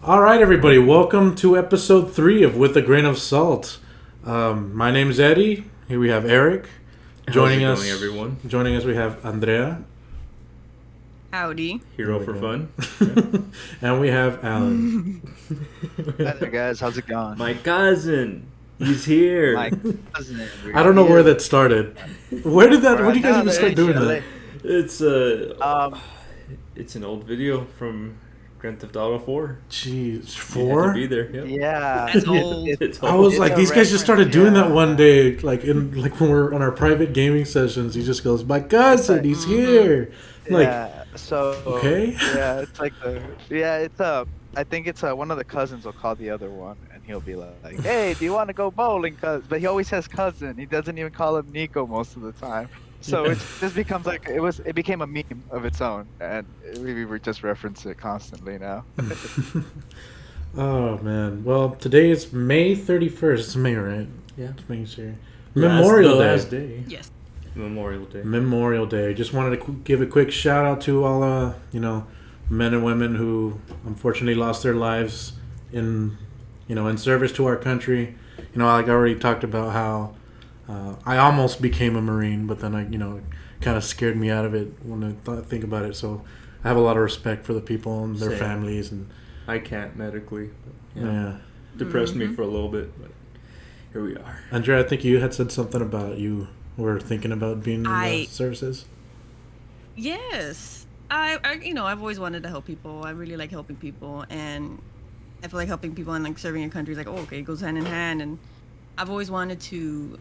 All right, everybody, welcome to episode 3 of With a Grain of Salt. My name is Eddie. Here we have Eric. Joining us, everyone. Joining us, we have Andrea. Howdy. Hero for fun. And we have Alan. Hi there, guys. How's it going? My cousin. He's here. My cousin. I don't know where that started. Where did you guys even start doing that? It's an old video from Grand Theft Auto 4. Jeez, You had 4? to be there. Yep. Yeah. That's old. It's I was It's like, a these guys just started reference, doing yeah. that one day, like when we're on our private gaming sessions. He just goes, "My cousin, he's here." Like, Yeah. So. okay. Yeah, it's like it's I think it's one of the cousins will call the other one, and he'll be like, "Hey, do you want to go bowling?" But he always says cousin. He doesn't even call him Nico most of the time. So it just becomes like it became a meme of its own, and we just reference it constantly now. Oh man. Well, today is May 31st. It's May, right? Yeah. Just making sure. Yeah, Memorial that's Day. the last day. Yes. Memorial Day. Memorial Day. Just wanted to give a quick shout out to all men and women who unfortunately lost their lives in service to our country. Like I already talked about how I almost became a Marine, but then kind of scared me out of it when I think about it. So I have a lot of respect for the people and their Same. families, and I can't medically. But, yeah. Depressed me for a little bit, but here we are. Andrea, I think you had said something about you were thinking about being in the services. Yes. I've always wanted to help people. I really like helping people, and I feel like helping people and like serving your country is like, it goes hand in hand. And I've always wanted to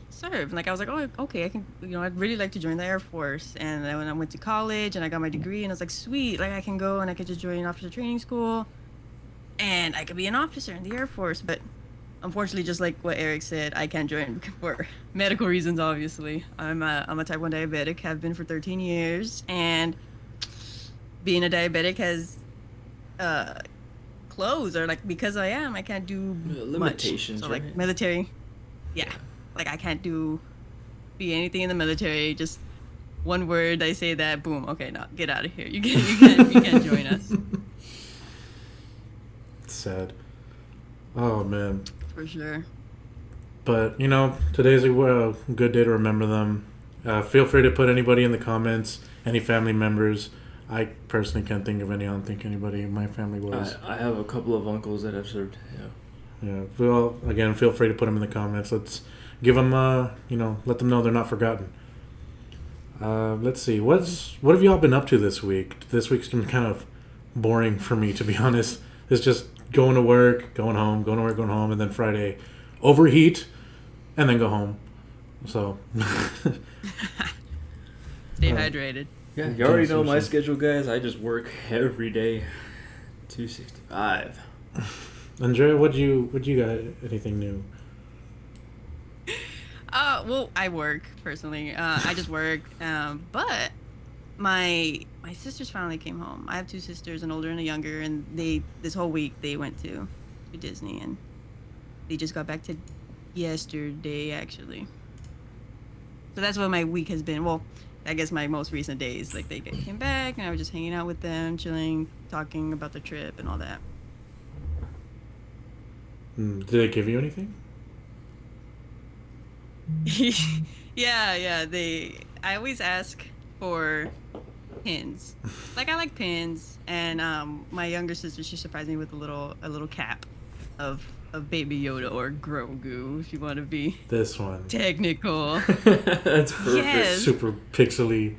serve. Like I was like, okay, I can. I'd really like to join the Air Force. And then when I went to college and I got my degree, and I was like, sweet, like I can go and I could just join officer training school, and I could be an officer in the Air Force. But unfortunately, just like what Eric said, I can't join for medical reasons. Obviously, I'm a type 1 diabetic. Have been for 13 years, and being a diabetic has closed, or like because I can't do Limitations, much. So right? like military, yeah, like I can't be anything in the military. Just one word, I say that, boom. Okay, now get out of here. You can't join us. It's sad. Oh man. For sure. But today's a good day to remember them. Feel free to put anybody in the comments, any family members. I personally can't think of any. I don't think anybody in my family was. I have a couple of uncles that have served. Yeah. Yeah. Well, again, feel free to put them in the comments. Let's give them, let them know they're not forgotten. Let's see. What have y'all been up to this week? This week's been kind of boring for me, to be honest. It's just going to work, going home, going to work, going home, and then Friday, overheat, and then go home. So. Stay hydrated. Yeah, you already know my seriously. schedule, guys. I just work every day. 265. Andrea, what you got? Anything new? Well, I work personally. I just work. But my sisters finally came home. I have 2 sisters, an older and a younger, and this whole week they went to Disney, and they just got back to yesterday actually. So that's what my week has been. Well, I guess my most recent days. Like they came back, and I was just hanging out with them, chilling, talking about the trip and all that. Did they give you anything? Yeah. I always ask for pins. Like I like pins, and my younger sister, she surprised me with a little cap of Baby Yoda or Grogu, if you want to be This one. technical. That's perfect. Yes. Super pixely.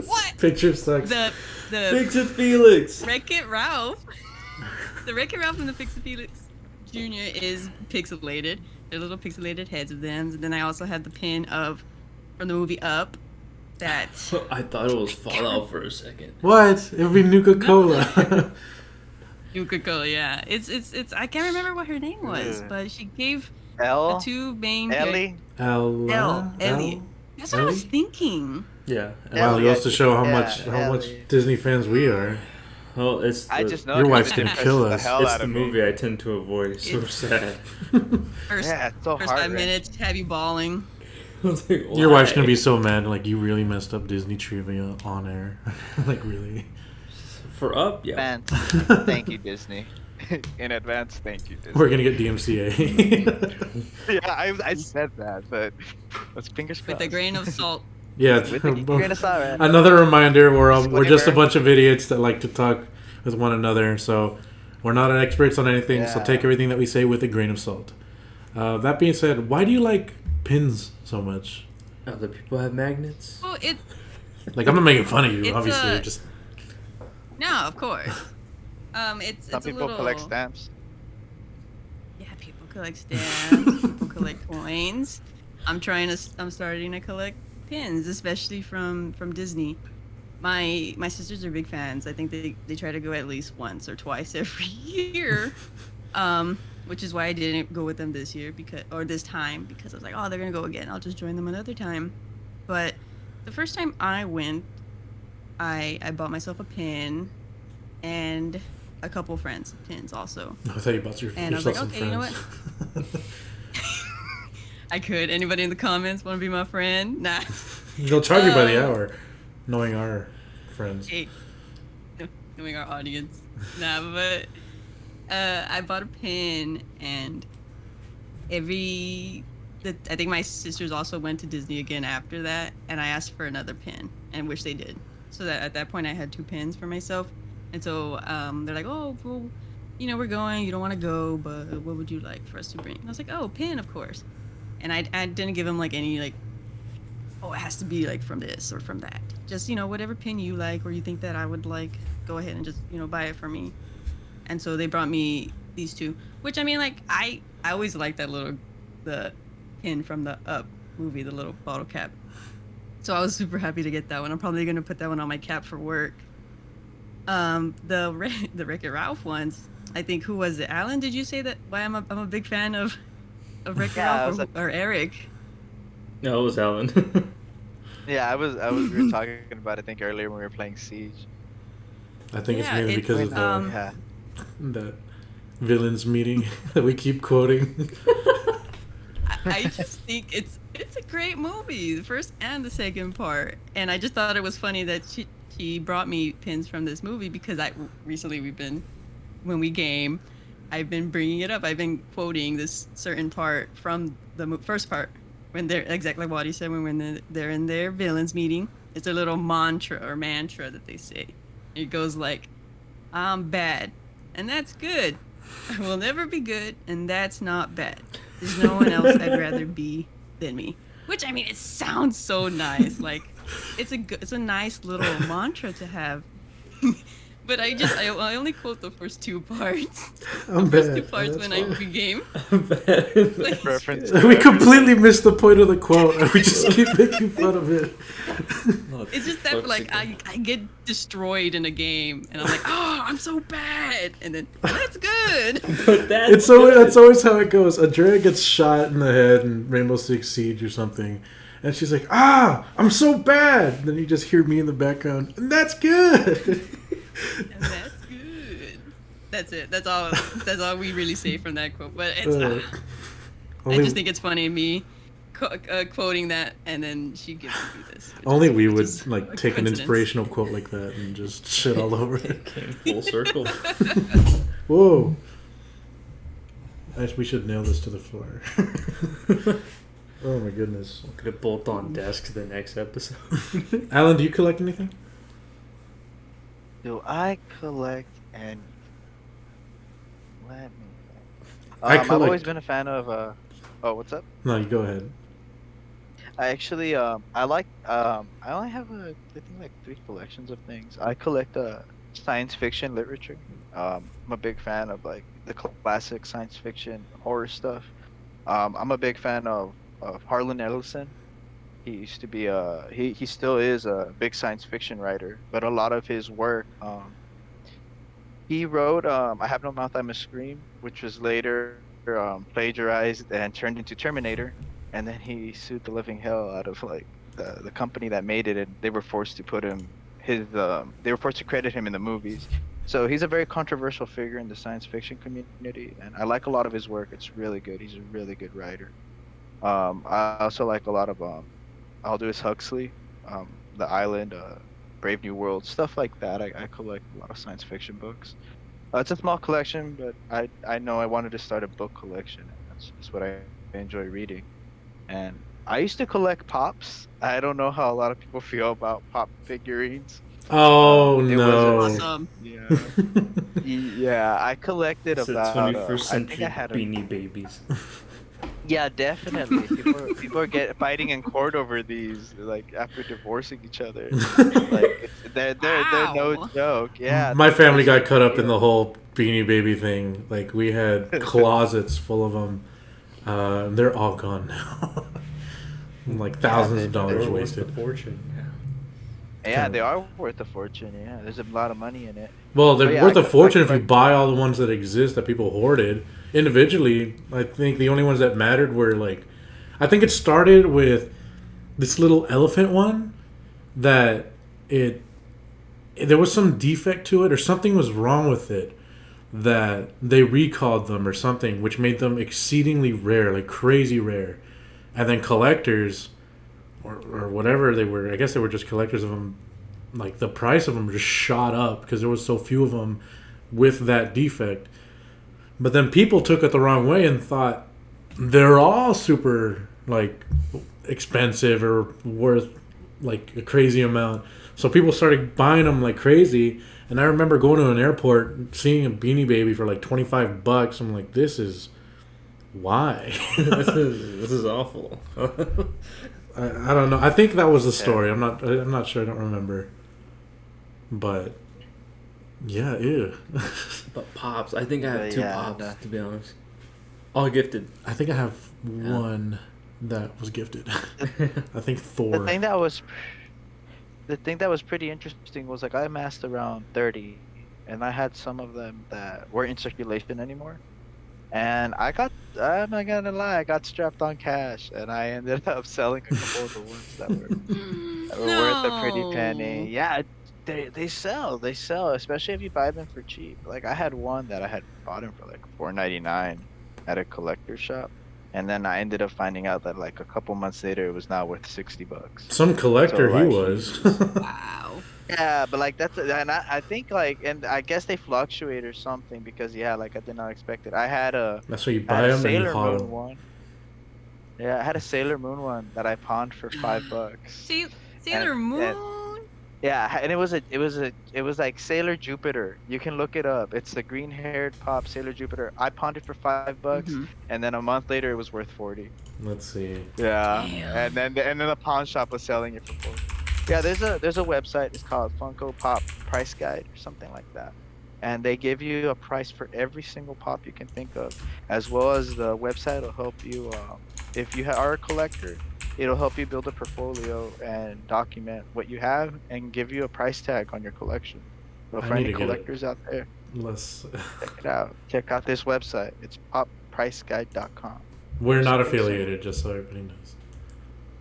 What? Picture sucks. The Fix it, Felix. Wreck-It Ralph. The Wreck-It Ralph and the Fix It Felix Jr. is pixelated. They're little pixelated heads of them. And then I also have the pin from the movie Up. That I thought it was Fallout for a second. What? It would be Nuka-Cola. Yuka, yeah. It's I can't remember what her name was, Yeah. but she gave Elle? the 2 main Ellie? Ellie. That's what I was thinking. Yeah. Wow, it goes to show how Yeah, much Ellie. Disney fans we are. Well, it's I the, just know Your it wife's because it gonna kill pisses us. The hell it's out the of movie Me. I tend to avoid. So It's- sad. First, Yeah, it's so first 5 heart-wrenching. minutes have you bawling. I was like, Your wife's why? gonna be so mad. Like, you really messed up Disney trivia on air. Like, really. For Up, yeah. Advance. Thank you, Disney. In advance, thank you, Disney. We're gonna get DMCA. Yeah, I said that, but let's fingers crossed. With a grain of salt. Yeah, With a grain of salt, right? another reminder: we're just a Whatever. bunch of idiots that like to talk with one another. So we're not experts on anything. So Yeah. take everything that we say with a grain of salt. That being said, why do you like pins so much? Other people have magnets. Well, it Like, I'm not making fun of you, It's obviously. a- Just no, of course. It's Some it's a people little. collect stamps. Yeah, people collect stamps. People collect coins. I'm starting to collect pins, especially from Disney. My sisters are big fans. I think they try to go at least once or twice every year. Which is why I didn't go with them this year this time because I was like, oh, they're gonna go again. I'll just join them another time. But the first time I went, I bought myself a pin and a couple friends pins also. I thought you bought And I was like, yourself some okay, you know friends. I could. Anybody in the comments want to be my friend? Nah. They'll charge you by the Um, hour, knowing our friends. Hey, knowing our audience. Nah, but I bought a pin and I think my sisters also went to Disney again after that, and I asked for another pin, and wish they did. So that at that point I had 2 pins for myself, and so they're like, oh, well, we're going. You don't want to go, but what would you like for us to bring? And I was like, oh, pin, of course. And I didn't give them like any like, oh, it has to be like from this or from that. Just whatever pin you like or you think that I would like, go ahead and just buy it for me. And so they brought me these 2, which I mean, like I always liked the pin from the Up movie, the little bottle cap. So I was super happy to get that one. I'm probably gonna put that one on my cap for work. The Wreck-It Ralph ones. I think, who was it? Alan, did you say that? Why I'm a big fan of Wreck-It Yeah, Ralph or Eric? No, it was Alan. Yeah, we were talking about it, I think, earlier when we were playing Siege. I think it's Yeah, mainly it's because of with, Yeah. the villains meeting that we keep quoting. I just think it's a great movie, the first and the second part. And I just thought it was funny that she brought me pins from this movie because when we game, I've been bringing it up. I've been quoting this certain part from the first part when they're exactly what he said when they're in their villains meeting. It's a little mantra that they say. It goes like, I'm bad, and that's good. I will never be good, and that's not bad. There's no one else I'd rather be than me. Which, I mean, it sounds so nice. Like, it's a nice little mantra to have. But I only quote the first 2 parts. I'm The first bad. 2 parts That's when I fine. game. Bad. Reference. We completely missed the point of the quote, and we just keep making fun of it. It's just that, like, I get destroyed in a game, and I'm like, oh, I'm so bad. And then, that's good. But that's That's always how it goes. Andrea gets shot in the head in Rainbow Six Siege or something, and she's like, I'm so bad. And then you just hear me in the background, and that's good. And that's good. That's it. That's all we really say from that quote. But it's I only, just think it's funny me quoting that, and then she gives me this. only we would is like a take an coincidence. inspirational quote like that and just shit all over it. came full circle. Whoa. We should nail this to the floor. Oh my goodness. Could have bolt on desks the next episode. Alan, do you collect anything? Do I collect any? Let me think. I've always collect- been a fan of. Oh, what's up? No, you go ahead. I actually I like I only have I think like 3 collections of things. I collect science fiction literature. I'm a big fan of like the classic science fiction horror stuff. I'm a big fan of Harlan Ellison. He used to be he still is a big science fiction writer, but a lot of his work he wrote I Have No Mouth, I Must Scream, which was later plagiarized and turned into Terminator, and then he sued the living hell out of like the company that made it, and they were forced to put him they were forced to credit him in the movies. So he's a very controversial figure in the science fiction community, and I like a lot of his work. It's really good. He's a really good writer. I also like a lot of Aldous Huxley, The Island, Brave New World, stuff like that. I collect a lot of science fiction books. It's a small collection, but I know I wanted to start a book collection. That's just what I enjoy reading. And I used to collect pops. I don't know how a lot of people feel about pop figurines. Oh It no. was Awesome. yeah. Yeah, I collected It's the about 21st I think century I had a Beanie Babies. yeah, definitely. People are fighting in court over these, like after divorcing each other. Like they're no Wow. joke. Yeah, My family there's got caught up in yeah. the whole Beanie Baby thing. Like we had closets full of them. They're all gone now. Like thousands of dollars They're worth wasted. a fortune. Yeah, they are worth a fortune. Yeah, there's a lot of money in it. Well, they're But yeah, worth a I fortune if you collect- buy all the ones that exist that people hoarded. Individually, I think the only ones that mattered were like, I think it started with this little elephant one that there was some defect to it or something was wrong with it that they recalled them or something, which made them exceedingly rare, like crazy rare. And then collectors or whatever they were, I guess they were just collectors of them. Like the price of them just shot up because there was so few of them with that defect. But then people took it the wrong way and thought they're all super like expensive or worth like a crazy amount. So people started buying them like crazy. And I remember going to an airport, seeing a Beanie Baby for like $25. I'm like, this is why? This is awful. I don't know. I think that was the story. I'm not sure. I don't remember. But yeah, ew. But pops, I think I have But two yeah, pops, no. to be honest. All gifted. I think I have one that was gifted. I think Thor. the thing that was pretty interesting was like I amassed around 30, and I had some of them that weren't in circulation anymore. And I'm not gonna lie, I got strapped on cash, and I ended up selling a couple of the ones that were worth a pretty penny. Yeah, they sell, especially if you buy them for cheap. Like I had one that I had bought him for like $4.99 at a collector shop, and then I ended up finding out that like a couple months later it was now worth $60. Some collector So, he like, was. Wow. Yeah, but like and I think like, and I guess they fluctuate or something because yeah, like I did not expect it. I had That's why you I had buy a them and you Sailor hodl. Moon one. Yeah, I had a Sailor Moon one that I pawned for $5. Sailor And- Moon. Yeah, and it was like Sailor Jupiter. You can look it up. It's the green-haired pop Sailor Jupiter. I pawned it for $5, Mhm. and then a month later it was worth 40. Let's see. Yeah, Damn. and then the pawn shop was selling it for 40. Yeah, there's a website. It's called Funko Pop Price Guide or something like that, and they give you a price for every single pop you can think of, as well as the website will help you. If you are a collector, it'll help you build a portfolio and document what you have and give you a price tag on your collection. So I for need any to get it. collectors out there, Let's. check it out. Check out this website. It's poppriceguide.com. We're not affiliated, just so everybody knows.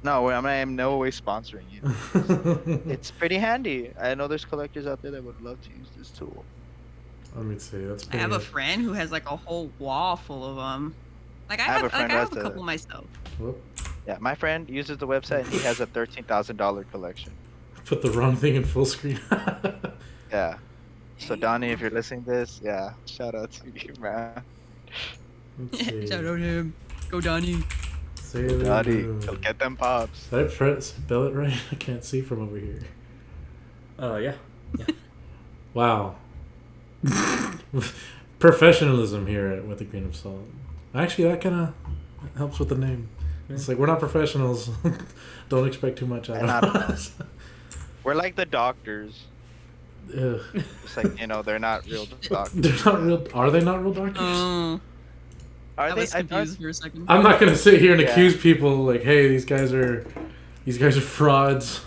No, I am no way sponsoring you. It's pretty handy. I know there's collectors out there that would love to use this tool. Let me see. That's I pretty have a good. friend who has like a whole wall full of them. Like I have a have, friend like I who have has a a- couple myself. Whoop. Yeah, my friend uses the website and he has a $13,000 collection. Put the wrong thing in full screen. Yeah. So Donnie, if you're listening to this, yeah, shout out to you, man. Let's see. Shout out him. Go Donnie. Sailor Donnie, Moon. go get them pops. Did I spell it right? I can't see from over here. Yeah. Wow. Professionalism here at With a Grain of Salt. Actually, that kind of helps with the name. It's like, we're not professionals. Don't expect too much out And of not us. We're like the doctors. Ugh. It's like, they're not real doctors. They're not real. Are they not real doctors? Oh, Are I they? was I- confused for a second. I'm not gonna sit here and Yeah. accuse people like, hey, these guys are frauds.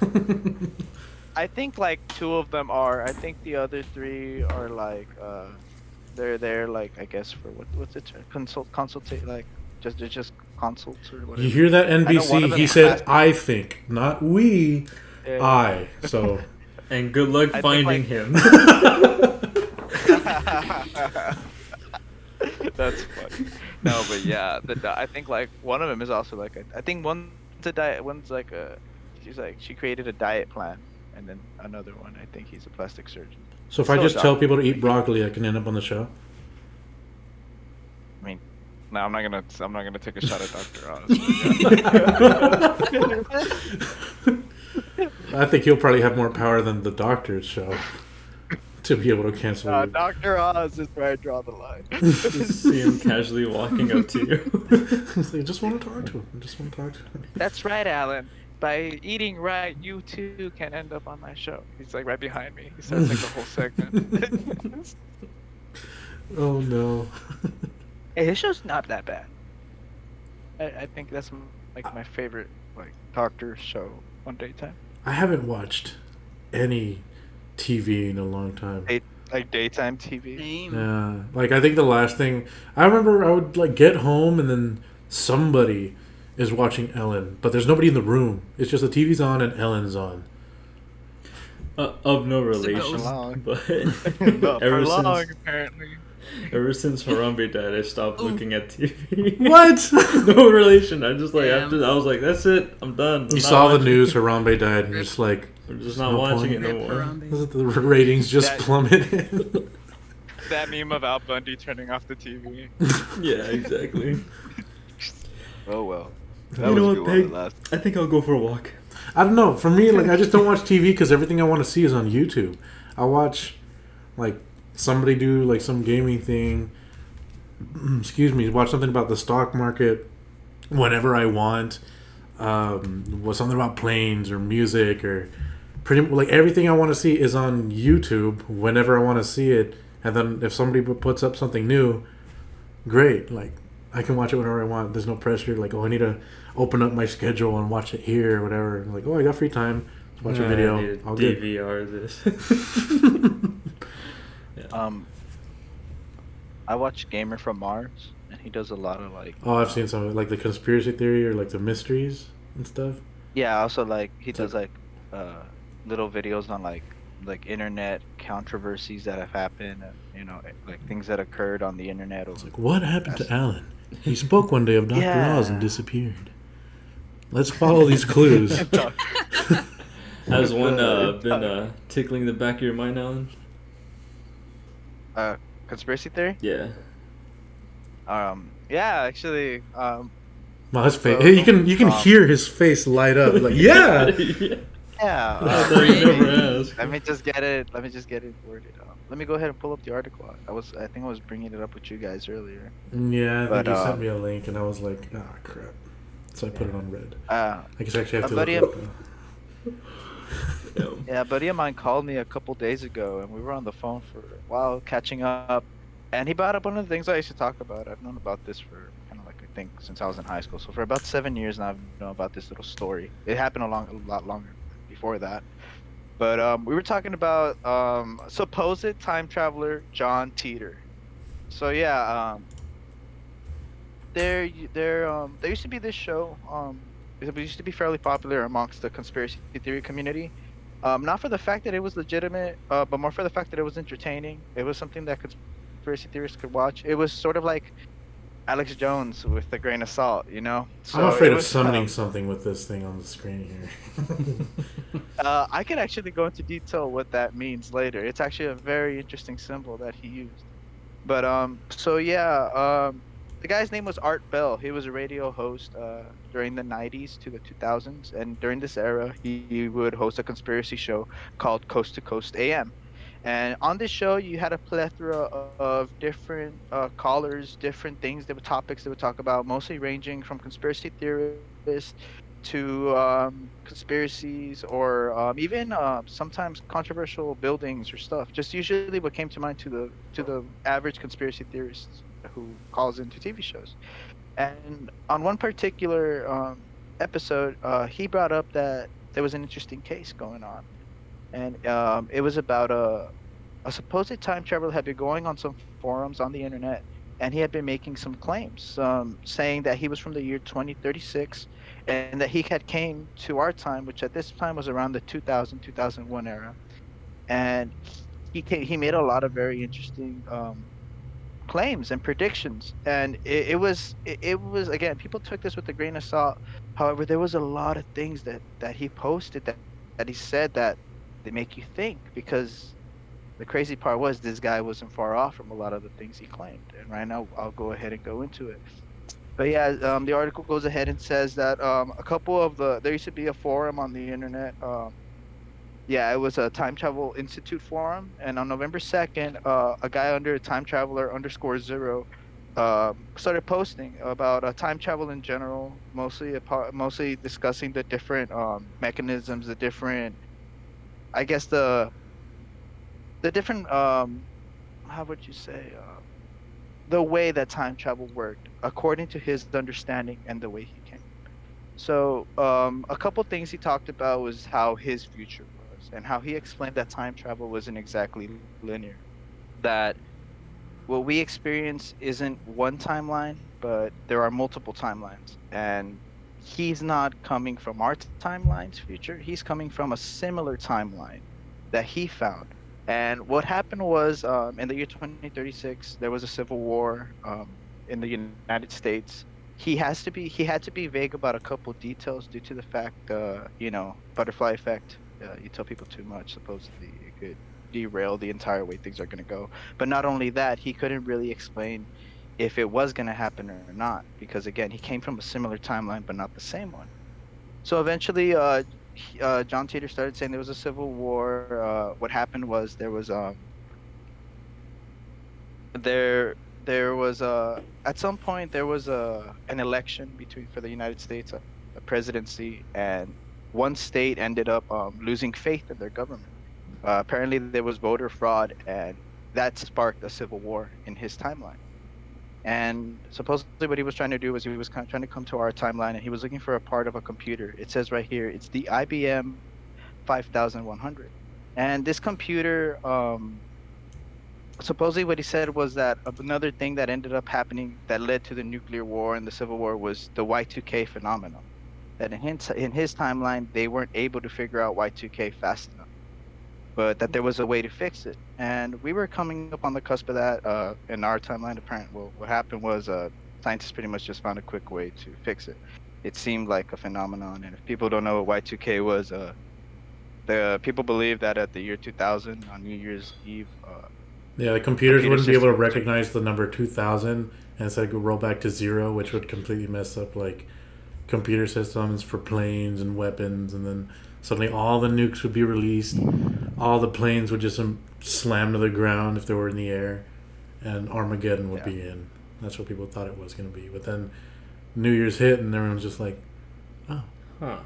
I think like 2 of them are. I think the other 3 are like they're there like I guess for what's it term? Consultate like they're just consults or whatever. You hear that, I know one of NBC? them He has said, to- "I think," not we. Yeah. I. So. And good luck I think, finding like- him. That's funny. No, but yeah, I think like one of them is also like I think one's a diet, one's like she created a diet plan, and then another one I think he's a plastic surgeon. So if I Still a just tell doctor. people to eat broccoli, I can end up on the show. I mean, no, I'm not gonna take a shot at Dr. Oz. I think he'll probably have more power than the doctor's show to be able to cancel you. Dr. Oz is where I draw the line. Just see him casually walking up to you. He's like, I just want to talk to him. I just want to talk to him. That's right, Alan. By eating right, you too can end up on my show. He's like right behind me. He says like the whole segment. Oh no. Hey, his show's not that bad. I think that's like my favorite like doctor show on daytime. I haven't watched any TV in a long time. Like daytime TV. Same. Yeah, like I think the last thing I remember, I would like get home and then somebody is watching Ellen, but there's nobody in the room. It's just the TV's on and Ellen's on. Of no relation, ghost. but But for ever long, since apparently. Harambe died, I stopped Ooh. looking at TV. What? No relation. I just like Damn. after I was like, that's it. I'm done. I'm You not saw the watching news, it. Harambe died, and you're just like, I'm just no not watching point. it no Rip more. Harambe. the ratings just That- plummeted. That meme of Al Bundy turning off the TV. Yeah, exactly. Oh well. You That was know a what, good one Peg? at last. I think I'll go for a walk. I don't know. For me, like I just don't watch TV because everything I want to see is on YouTube. I watch like somebody do like some gaming thing. Excuse me. Watch something about the stock market whenever I want. Was something about planes or music or pretty like everything I want to see is on YouTube whenever I want to see it. And then if somebody puts up something new, great. Like I can watch it whenever I want. There's no pressure. Like, oh, I need to open up my schedule and watch it here or whatever. And like, oh, I got free time. Let's watch a I video. need to All good. DVR this. I watch Gamer from Mars, and he does a lot of like. Oh, I've seen some of it, like the conspiracy theory or like the mysteries and stuff. Yeah, also like he does like little videos on like internet controversies that have happened, and, you know, like things that occurred on the internet. It's like, what happened to Alan? He spoke one day of Dr. Oz and Yeah. disappeared. Let's follow these clues. Has one been tickling the back of your mind, Alan? Conspiracy theory? Yeah. Yeah, actually, Wow, his face. So, You can hear his face light up. Like, yeah. yeah. I thought you never asked. Let me just get it worded. Let me go ahead and pull up the article. I think I was bringing it up with you guys earlier. Yeah, I think But, you sent me a link, and I was like, ah, crap. So I put it on red. I guess I actually have to look buddy it of- up now. Yeah. Yeah, a buddy of mine called me a couple days ago, and we were on the phone for a while catching up. And he brought up one of the things I used to talk about. I've known about this for kind of like I think since I was in high school. So for about 7 years now, I've known about this little story. It happened a lot longer before that. But we were talking about supposed time traveler John Teeter. So yeah, there used to be this show. It used to be fairly popular amongst the conspiracy theory community. Not for the fact that it was legitimate, but more for the fact that it was entertaining. It was something that conspiracy theorists could watch. It was sort of like Alex Jones with a grain of salt, you know? So I'm afraid it of was, summoning something with this thing on the screen here. I could actually go into detail what that means later. It's actually a very interesting symbol that he used. But so yeah, the guy's name was Art Bell. He was a radio host during the 90s to the 2000s, and during this era, he would host a conspiracy show called Coast to Coast AM. And on this show, you had a plethora of different callers, different things, topics they would talk about, mostly ranging from conspiracy theorists to conspiracies or even sometimes controversial buildings or stuff. Just usually what came to mind to the average conspiracy theorist who calls into TV shows. And on one particular episode, he brought up that there was an interesting case going on. And it was about a supposed time traveler had been going on some forums on the internet, and he had been making some claims, saying that he was from the year 2036, and that he had came to our time, which at this time was around the 2001 era, and he made a lot of very interesting claims and predictions, and it was again, people took this with a grain of salt. However, there was a lot of things that he posted that he said that they make you think, because the crazy part was this guy wasn't far off from a lot of the things he claimed. And right now, I'll go ahead and go into it. But yeah, the article goes ahead and says that a couple of there used to be a forum on the internet. Yeah, it was a Time Travel Institute forum, and on November 2nd, a guy under time traveler underscore zero started posting about time travel in general, mostly discussing the different mechanisms, the different, I guess the different how would you say the way that time travel worked according to his understanding and the way he came. So a couple things he talked about was how his future was and how he explained that time travel wasn't exactly linear. That what we experience isn't one timeline, but there are multiple timelines. And he's not coming from our timeline's future. He's coming from a similar timeline that he found. And what happened was, in the year 2036, there was a civil war in the United States. He had to be vague about a couple details due to the fact, butterfly effect. You tell people too much, supposedly it could derail the entire way things are going to go. But not only that, he couldn't really explain if it was going to happen or not, because again, he came from a similar timeline, but not the same one. So eventually, John Titor started saying there was a civil war. What happened was there was at some point there was an election for the United States, a presidency, and one state ended up losing faith in their government. Apparently, there was voter fraud, and that sparked a civil war in his timeline. And supposedly, what he was trying to do was he was kind of trying to come to our timeline, and he was looking for a part of a computer. It says right here, it's the IBM 5100. And this computer, supposedly what he said was that another thing that ended up happening that led to the nuclear war and the Civil War was the Y2K phenomenon. That in his timeline, they weren't able to figure out Y2K fast enough, but that there was a way to fix it. And we were coming up on the cusp of that in our timeline. Apparently, well, what happened was scientists pretty much just found a quick way to fix it. It seemed like a phenomenon, and if people don't know what Y2K was, the people believe that at the year 2000 on New Year's Eve, yeah, the computers wouldn't be able to systems- recognize the number 2000, and so it would roll back to 0, which would completely mess up like computer systems for planes and weapons, and then suddenly all the nukes would be released, all the planes would just slam to the ground if they were in the air, and Armageddon would be in. That's what people thought it was going to be. But then New Year's hit, and everyone's just like, oh. Huh.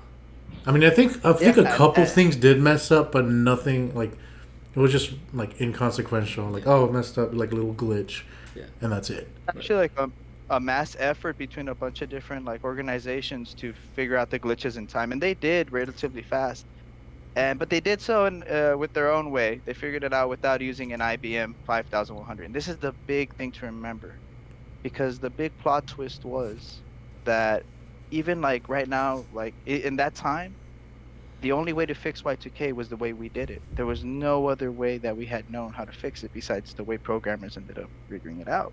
I mean, I think a couple things did mess up, but nothing, like, it was just, like, inconsequential. Like, oh, it messed up, like, a little glitch, and that's it. Actually, like a mass effort between a bunch of different like organizations to figure out the glitches in time, and they did relatively fast. But they did so with their own way. They figured it out without using an IBM 5100. And this is the big thing to remember, because the big plot twist was that even like right now, like in that time, the only way to fix Y2K was the way we did it. There was no other way that we had known how to fix it besides the way programmers ended up figuring it out.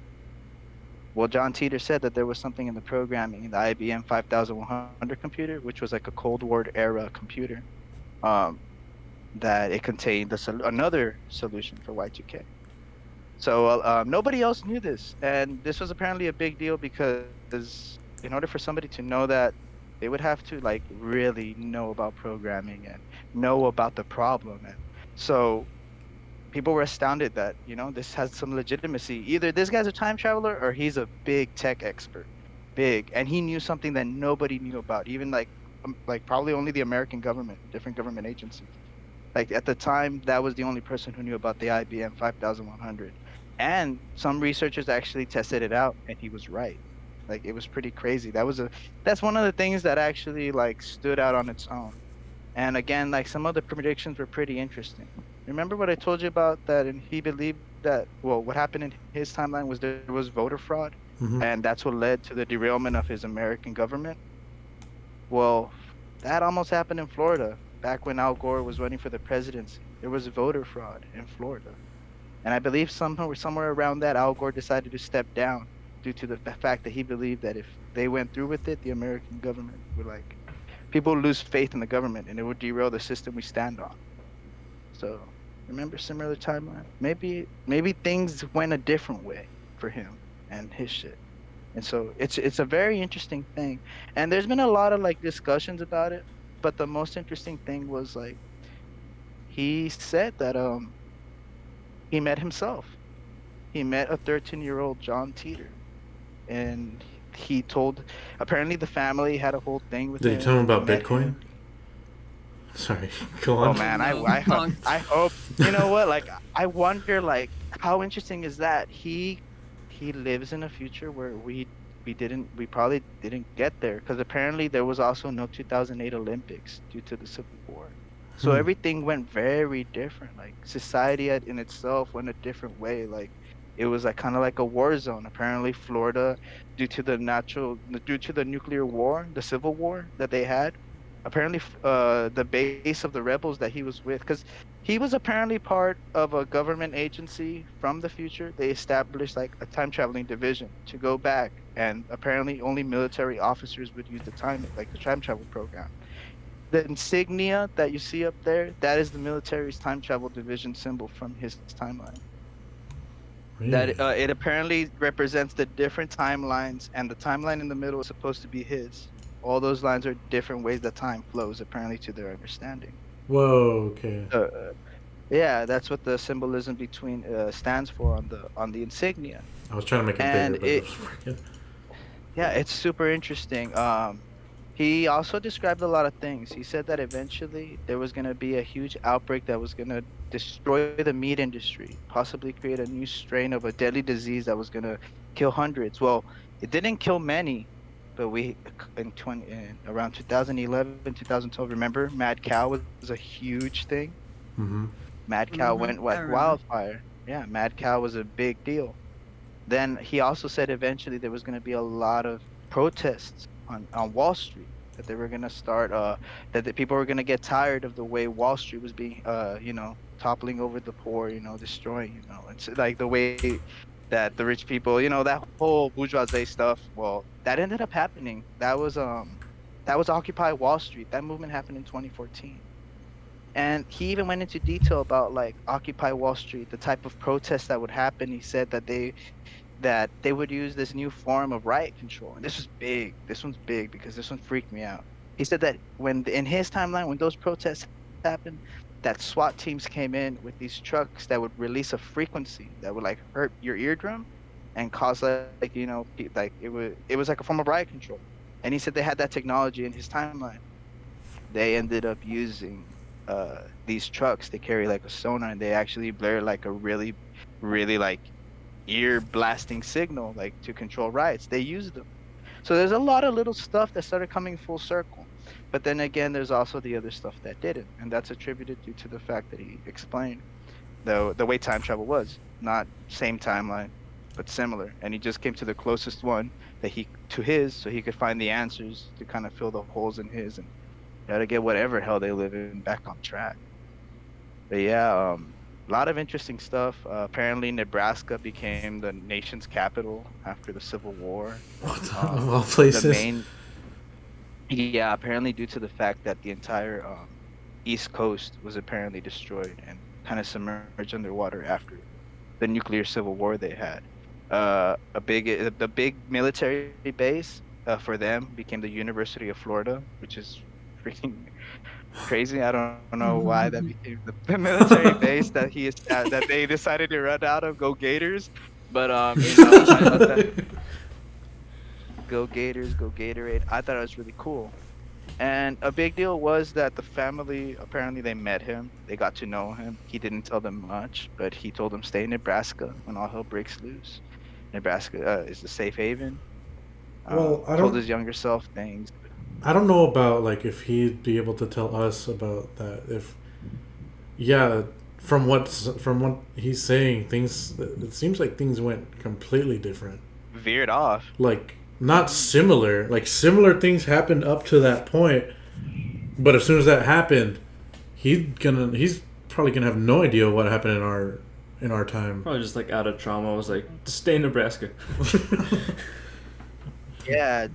Well, John Titor said that there was something in the programming in the IBM 5100 computer, which was like a Cold War era computer, that it contained another solution for Y2K. So nobody else knew this, and this was apparently a big deal because in order for somebody to know that, they would have to like really know about programming and know about the problem. And so people were astounded that, this has some legitimacy. Either this guy's a time traveler or he's a big tech expert. Big. And he knew something that nobody knew about, even like probably only the American government, different government agencies. Like at the time, that was the only person who knew about the IBM 5100. And some researchers actually tested it out, and he was right. Like it was pretty crazy. That's one of the things that actually like stood out on its own. And again, like some of the predictions were pretty interesting. Remember what I told you about that? And he believed that, well, what happened in his timeline was there was voter fraud, and that's what led to the derailment of his American government. Well, that almost happened in Florida back when Al Gore was running for the presidency. There was voter fraud in Florida, and I believe somewhere around that, Al Gore decided to step down due to the fact that he believed that if they went through with it, the American government would people would lose faith in the government, and it would derail the system we stand on. So remember similar timeline. Maybe things went a different way for him and his shit. And so it's a very interesting thing. And there's been a lot of like discussions about it, but the most interesting thing was like he said that he met himself. He met a 13-year-old John Teeter, and he told apparently the family had a whole thing with Did him. he tell him about met Bitcoin? him. Sorry, go Oh on. man, no. I hope you know what like I wonder like how interesting is that he lives in a future where we probably didn't get there because apparently there was also no 2008 Olympics due to the Civil War. So Hmm. everything went very different. Like society in itself went a different way. Like it was like kind of like a war zone. Apparently Florida, due to the nuclear war, the Civil War that they had, apparently the base of the rebels that he was with, because he was apparently part of a government agency from the future. They established like a time traveling division to go back, and apparently only military officers would use the time travel program. The insignia that you see up there, that is the military's time travel division symbol from his timeline. Really? It apparently represents the different timelines, and the timeline in the middle is supposed to be his. All those lines are different ways that time flows, apparently to their understanding. Whoa. Okay. Uh, yeah, that's what the symbolism between stands for on the insignia, I was trying to make it bigger, and but it was working. yeah, it's super interesting. He also described a lot of things. He said that eventually there was going to be a huge outbreak that was going to destroy the meat industry, possibly create a new strain of a deadly disease that was going to kill hundreds. Well, it didn't kill many, but in around 2011, 2012, remember Mad Cow was a huge thing. Mm-hmm. Mad Cow Hmm. went I like remember. wildfire. Yeah, Mad Cow was a big deal. Then he also said eventually there was going to be a lot of protests on Wall Street, that they were going to start that the people were going to get tired of the way Wall Street was being toppling over the poor, destroying, it's like the way that the rich people, that whole bourgeoisie stuff. Well, that ended up happening. That was Occupy Wall Street. That movement happened in 2014. And he even went into detail about like Occupy Wall Street, the type of protests that would happen. He said that they would use this new form of riot control. And this was big. This one's big because this one freaked me out. He said that in his timeline, when those protests happened, that SWAT teams came in with these trucks that would release a frequency that would like hurt your eardrum and cause like it was like a form of riot control. And he said they had that technology in his timeline. They ended up using these trucks. They carry like a sonar, and they actually blare like a really, really like ear blasting signal like to control riots. They use them. So there's a lot of little stuff that started coming full circle. But then again, there's also the other stuff that didn't, and that's attributed due to the fact that he explained the way time travel was not same timeline, but similar, and he just came to the closest one that he to his, so he could find the answers to kind of fill the holes in his and try to get whatever hell they live in back on track. But yeah, a lot of interesting stuff. Apparently, Nebraska became the nation's capital after the Civil War. What the, Um, of all the places? main, yeah, apparently due to the fact that the entire East Coast was apparently destroyed and kind of submerged underwater after the nuclear Civil War they had. The big military base for them became the University of Florida, which is freaking crazy. I don't know why that became the military base that they decided to run out of. Go Gators! But I thought that go Gators, go Gatorade. I thought it was really cool. And a big deal was that the family apparently they met him. They got to know him. He didn't tell them much, but he told them stay in Nebraska when all hell breaks loose. Nebraska is the safe haven. Well, Told his younger self things. I don't know about like if he'd be able to tell us about that. If yeah, from what he's saying, things it seems like things went completely different. Veered off. Like not similar. Like similar things happened up to that point, but as soon as that happened, he's probably gonna have no idea what happened in our time. Probably just like out of trauma. I was like, just stay in Nebraska. Yeah,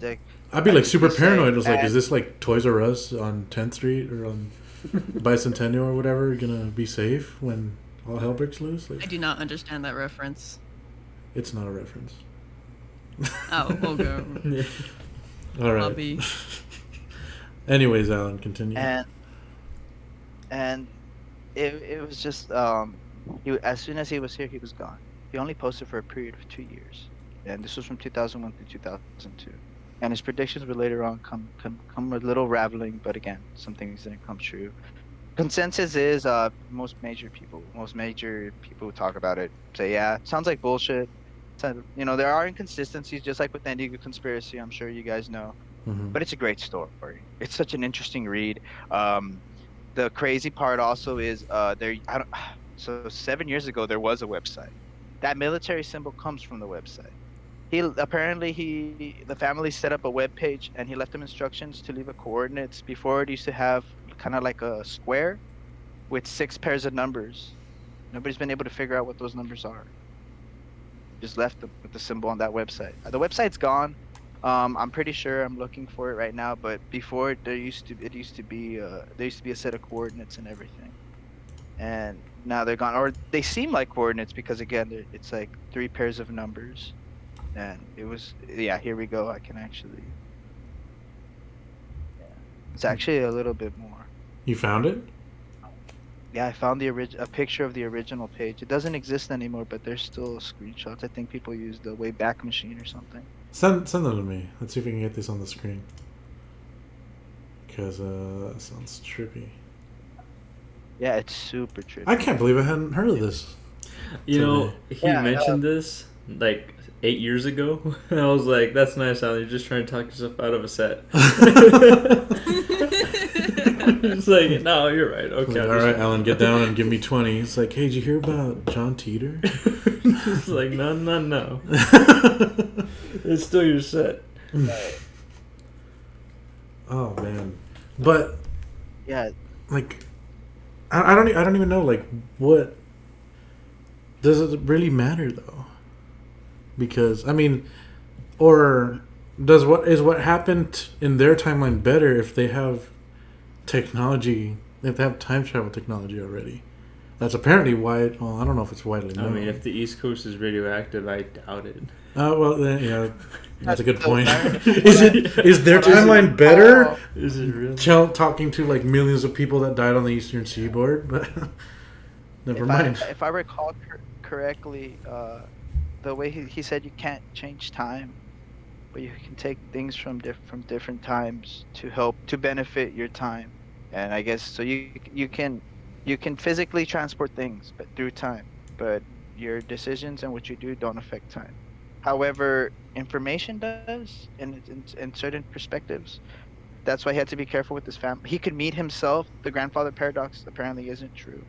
I'd be like super he's paranoid. saying I was like, that- is this like Toys R Us on 10th Street or on bicentennial or whatever gonna be safe when all hell breaks loose? Like, I do not understand that reference. it's not a reference. Oh, okay. Yeah. All right. Bobby. Anyways, Alan, continue. And it was just as soon as he was here, he was gone. He only posted for a period of 2 years, and this was from 2001 to 2002. And his predictions would later on come a little raveling, but again, some things didn't come true. Consensus is most major people who talk about it say, yeah, sounds like bullshit. So, there are inconsistencies, just like with the Indigo conspiracy. I'm sure you guys know, but it's a great story. It's such an interesting read. The crazy part also is so 7 years ago there was a website. That military symbol comes from the website. The family set up a web page, and he left them instructions to leave a coordinates. Before, it used to have kind of like a square with 6 pairs of numbers. Nobody's been able to figure out what those numbers are. Just left them with the symbol on that website. The website's gone. I'm pretty sure, I'm looking for it right now, but before there used to be a set of coordinates and everything, and now they're gone, or they seem like coordinates because again it's like 3 pairs of numbers. And it was, here we go. I can actually, it's actually a little bit more. You found it? Yeah, I found a picture of the original page. It doesn't exist anymore, but there's still screenshots. I think people use the Wayback Machine or something. Send them to me. Let's see if we can get this on the screen. Because that sounds trippy. Yeah, it's super trippy. I can't believe I hadn't heard of this. You know, he mentioned this like 8 years ago. And I was like, that's nice, Alan. You're just trying to talk yourself out of a set. It's like, no, you're right. Okay. Like, all right, Alan, get down and give me 20. It's like, hey, did you hear about John Teeter? It's like, no. It's still your set. Oh, man. But, yeah, like, I don't even know, like, what does it really matter, though? Because, I mean, or does what happened in their timeline better if they have technology, if they have time travel technology already? That's apparently wide. Well, I don't know if it's widely known. I mean, if the East Coast is radioactive, I doubt it. Well, then, yeah, that's a good point. Is their timeline better? Is it really? Talking to like millions of people that died on the Eastern Seaboard, but never mind. If I recall correctly, the way he said you can't change time, but you can take things from different times to benefit your time, and I guess so you can physically transport things but through time, but your decisions and what you do don't affect time. However, information does in certain perspectives. That's why he had to be careful with his family. He could meet himself. The grandfather paradox apparently isn't true,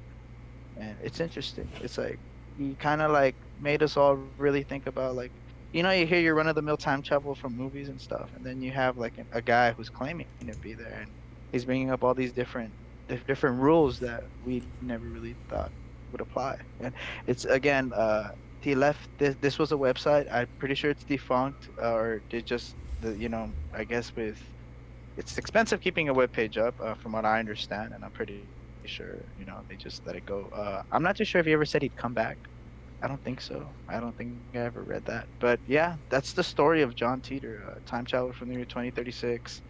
and it's interesting. It's like he kind of like made us all really think about, like, you hear your run-of-the-mill time travel from movies and stuff, and then you have like a guy who's claiming to be there, and he's bringing up all these different rules that we never really thought would apply. And it's again, he left this was a website. I'm pretty sure it's defunct, or they just I guess it's expensive keeping a web page up, from what I understand, and I'm pretty sure they just let it go. I'm not too sure if he ever said he'd come back. I don't think so. I don't think I ever read that. But yeah, that's the story of John Teeter, time traveler from the year 2036.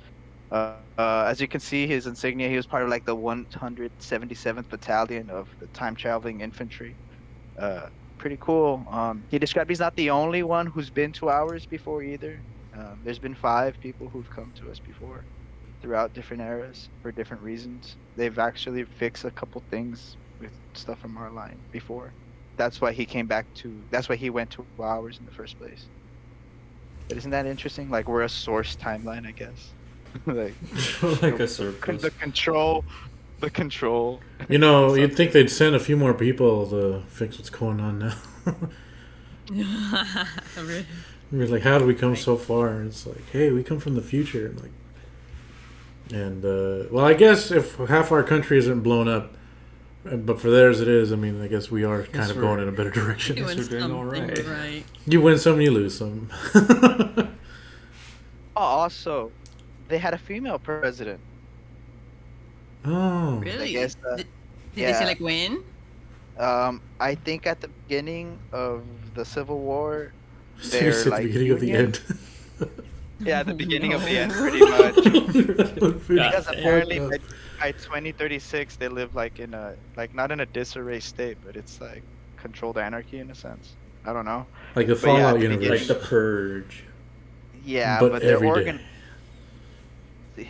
As you can see, his insignia, he was part of like the 177th Battalion of the time traveling infantry. Pretty cool. He described he's not the only one who's been to ours before either. There's been 5 people who've come to us before throughout different eras for different reasons. They've actually fixed a couple things with stuff from our line before. That's why he went to ours in the first place. But isn't that interesting? Like, we're a source timeline, I guess. like a circus. The control. You'd think they'd send a few more people to fix what's going on now. Really? We're like, how did we come so far? And it's like, hey, we come from the future. Well, I guess if half our country isn't blown up, but for theirs it is, I mean, I guess we are kind of going in a better direction. Doing We're doing all something right. You win some, you lose some. Also, they had a female president. Oh. Really? guess, Did they say yeah. like when? I think at the beginning of the Civil War, Seriously, they're at the like beginning of the Union. end. Yeah, the beginning of the end, No. pretty much. That would be Because God damn. apparently fucked up. by 2036 they live like in a like not in a disarray state, but it's like controlled anarchy in a sense. I don't know. Like the But yeah, Fallout at the universe. Like the Purge. Yeah, but but they're every day.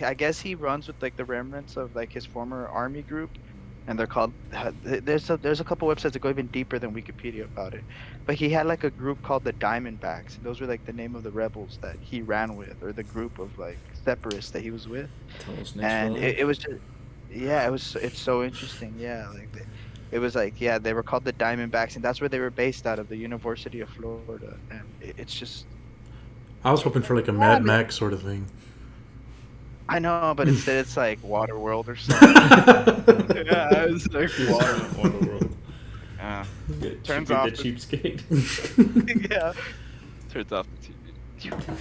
I guess he runs with like the remnants of like his former army group, and they're called. There's a couple websites that go even deeper than Wikipedia about it, but he had like a group called the Diamondbacks, and those were like the name of the rebels that he ran with, or the group of like separatists that he was with, and it was just, yeah, it's so interesting, yeah, like it was like, yeah, they were called the Diamondbacks, and that's where they were based out of, the University of Florida, and it's just. I was hoping for like a Mad Max sort of thing. I know, but instead it's like Waterworld or something. Yeah, it's like Waterworld. Turns Chippy off the the- cheapskate. Yeah. Turns off the TV.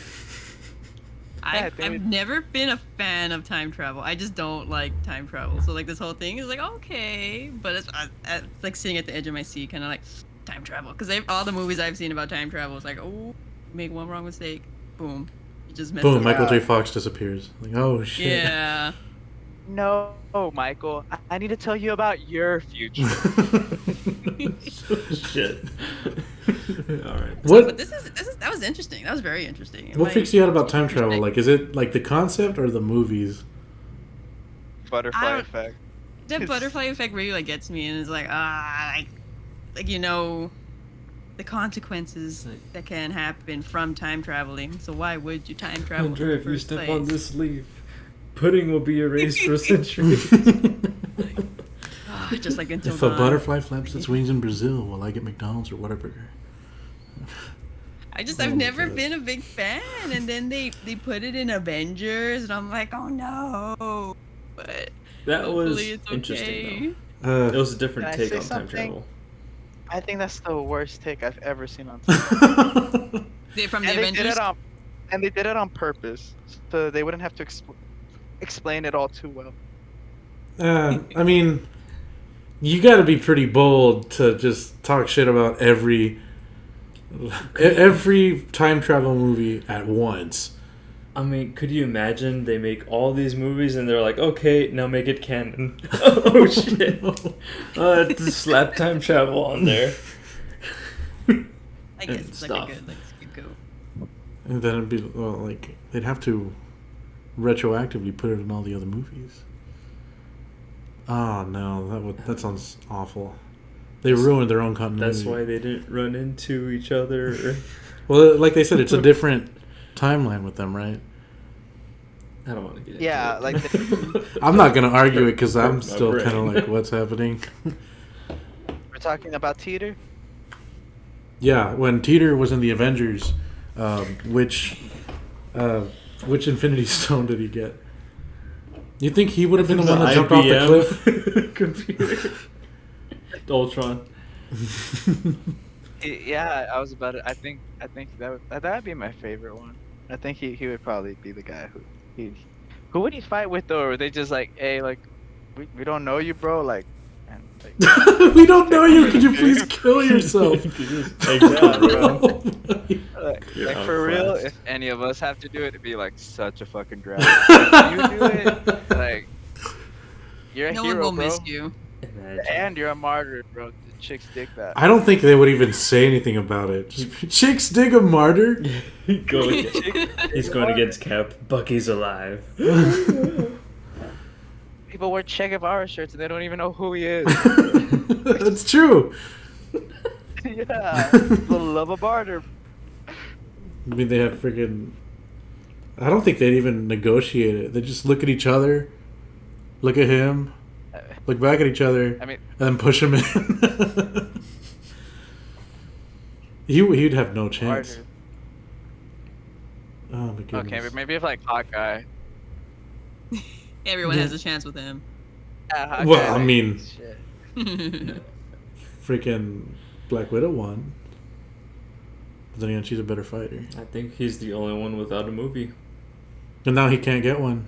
I've they would- never been a fan of time travel. I just don't like time travel. So like this whole thing is like okay, but it's like sitting at the edge of my seat, kind of like time travel. Because all the movies I've seen about time travel, it's like, oh, make one wrong mistake, boom, you just messed Boom, up. Michael J. Fox disappears. Like, oh shit. Yeah. No, Michael. I need to tell you about your future. Shit. All right. What But that was interesting. That was very interesting. what Like, freaks you out about time travel? interesting. Like, is it like the concept or the movies? Butterfly I don't- effect. The butterfly effect really like gets me, and it's like like you know, the consequences that can happen from time traveling. So why would you time travel? in Andre, the if you first step place? on this leaf, pudding will be erased for centuries. Just like until If a dawn. butterfly flaps its wings in Brazil, will I get McDonald's or Whataburger? I've never been a big fan, and then they put it in Avengers, and I'm like, oh no. But That was hopefully it's interesting, okay. It was a different Can I take say on time something? travel. I think that's the worst take I've ever seen on TV. Uh, They from the and they did Avengers. it on purpose, so they wouldn't have to explain it all too well. I mean, you got to be pretty bold to just talk shit about every time travel movie at once. I mean, could you imagine they make all these movies and they're like, okay, now make it canon. Oh shit. Just slap time travel on there. I guess and it's like stuff. a good scapegoat. And then it'd be, well, like, they'd have to retroactively put it in all the other movies. Oh, no, that sounds awful. They ruined their own continuity. That's why they didn't run into each other. Well, like they said, it's a different timeline with them, right? I don't want to get into Yeah, it. like I'm not going to argue it because I'm My still brain. kind of like, what's happening? we're talking about Teeter. Yeah, when Teeter was in the Avengers, which Infinity Stone did he get? You think he would have been the one that jumped off the cliff? Computer. Ultron. Yeah, I was about it. I think that'd be my favorite one. I think he would probably be the guy who would he fight with though? Or are they just like, hey, like we don't know you, bro, like, and, like We don't know you. Could you please kill yourself? Exactly, bro. like out for of real, class. if any of us have to do it, it'd be like such a fucking drag. If you do it, like you're a No hero, one will bro. miss you. Imagine. And you're a martyr, bro. The chicks dig that. I don't think they would even say anything about it. Just, chicks dig a martyr. He's going against Cap. Bucky's alive. People wear Che Guevara shirts and they don't even know who he is. That's true. Yeah, the love of martyr. I mean, they have freaking. I don't think they'd even negotiate it. They just look at each other, look at him, look back at each other, I mean, and then push him in. He'd have no chance. martyr. Oh my goodness. Okay, but maybe if like Hawkeye. Everyone Yeah. has a chance with him. Yeah, Hawkeye, Well, I like, mean- shit. Freaking Black Widow won. But then again, she's a better fighter. I think he's the only one without a movie. And now he can't get one.